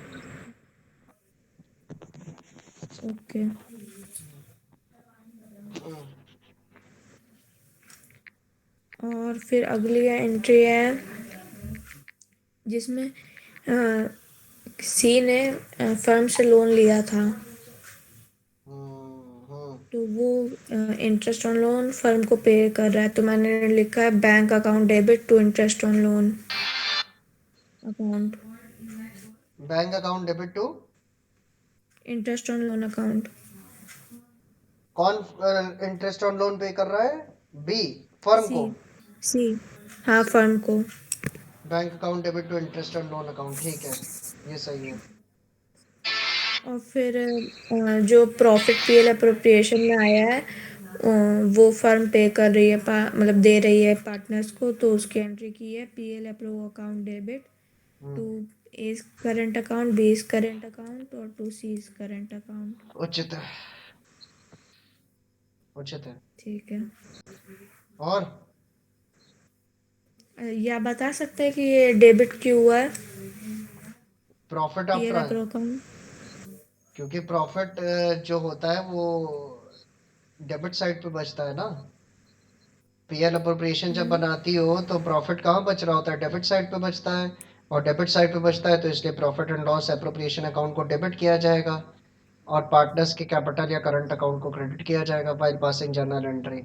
ओके। हम्म, और फिर अगली एंट्री है जिसमें सी ने फर्म से लोन लिया था, हम्म। तो वो इंटरेस्ट ऑन लोन फर्म को पे कर रहा है, तो मैंने लिखा है bank account debit to interest on loan account, bank account debit to, interest on loan account. कौन इंटरेस्ट ऑन लोन पे कर रहा है, बी, फर्म सी। को। सी। हाँ फर्म को। Bank account debit to interest on loan account, ठीक है, ये सही है। और फिर जो प्रॉफिट पीएल अप्रोप्रिएशन में आया है वो फर्म पे कर रही है, मतलब दे रही है पार्टनर्स को, तो उसकी एंट्री की है PL approve account debit to hmm, as current account, B is current account और to C is current account. उचित है, उचित है। ठीक है। और ये आप बता सकते हैं कि ये डेबिट क्यों हुआ है प्रॉफिट पीएल आफ्टर, अकाउंट? क्योंकि प्रॉफिट जो होता है वो डेबिट साइड पे बचता है ना। पीएल अप्रोप्रिएशन जब बनाती हो तो प्रॉफिट कहाँ बच रहा होता है, डेबिट साइड पे बचता है। और डेबिट साइड पे बचता है तो इसलिए profit and loss appropriation account को डेबिट किया जाएगा और पार्टनर्स के कैपिटल या करंट अकाउंट को क्रेडिट किया जाएगा while passing journal entry.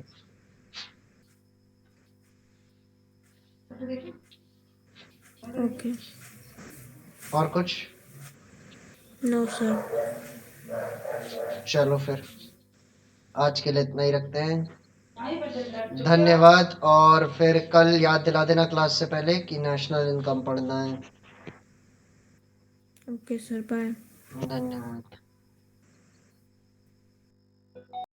Okay. और कुछ? No sir. चलो फिर आज के लिए इतना ही रखते हैं। धन्यवाद। और फिर कल याद दिला देना क्लास से पहले कि नेशनल इनकम पढ़ना है। Okay sir, bye. धन्यवाद।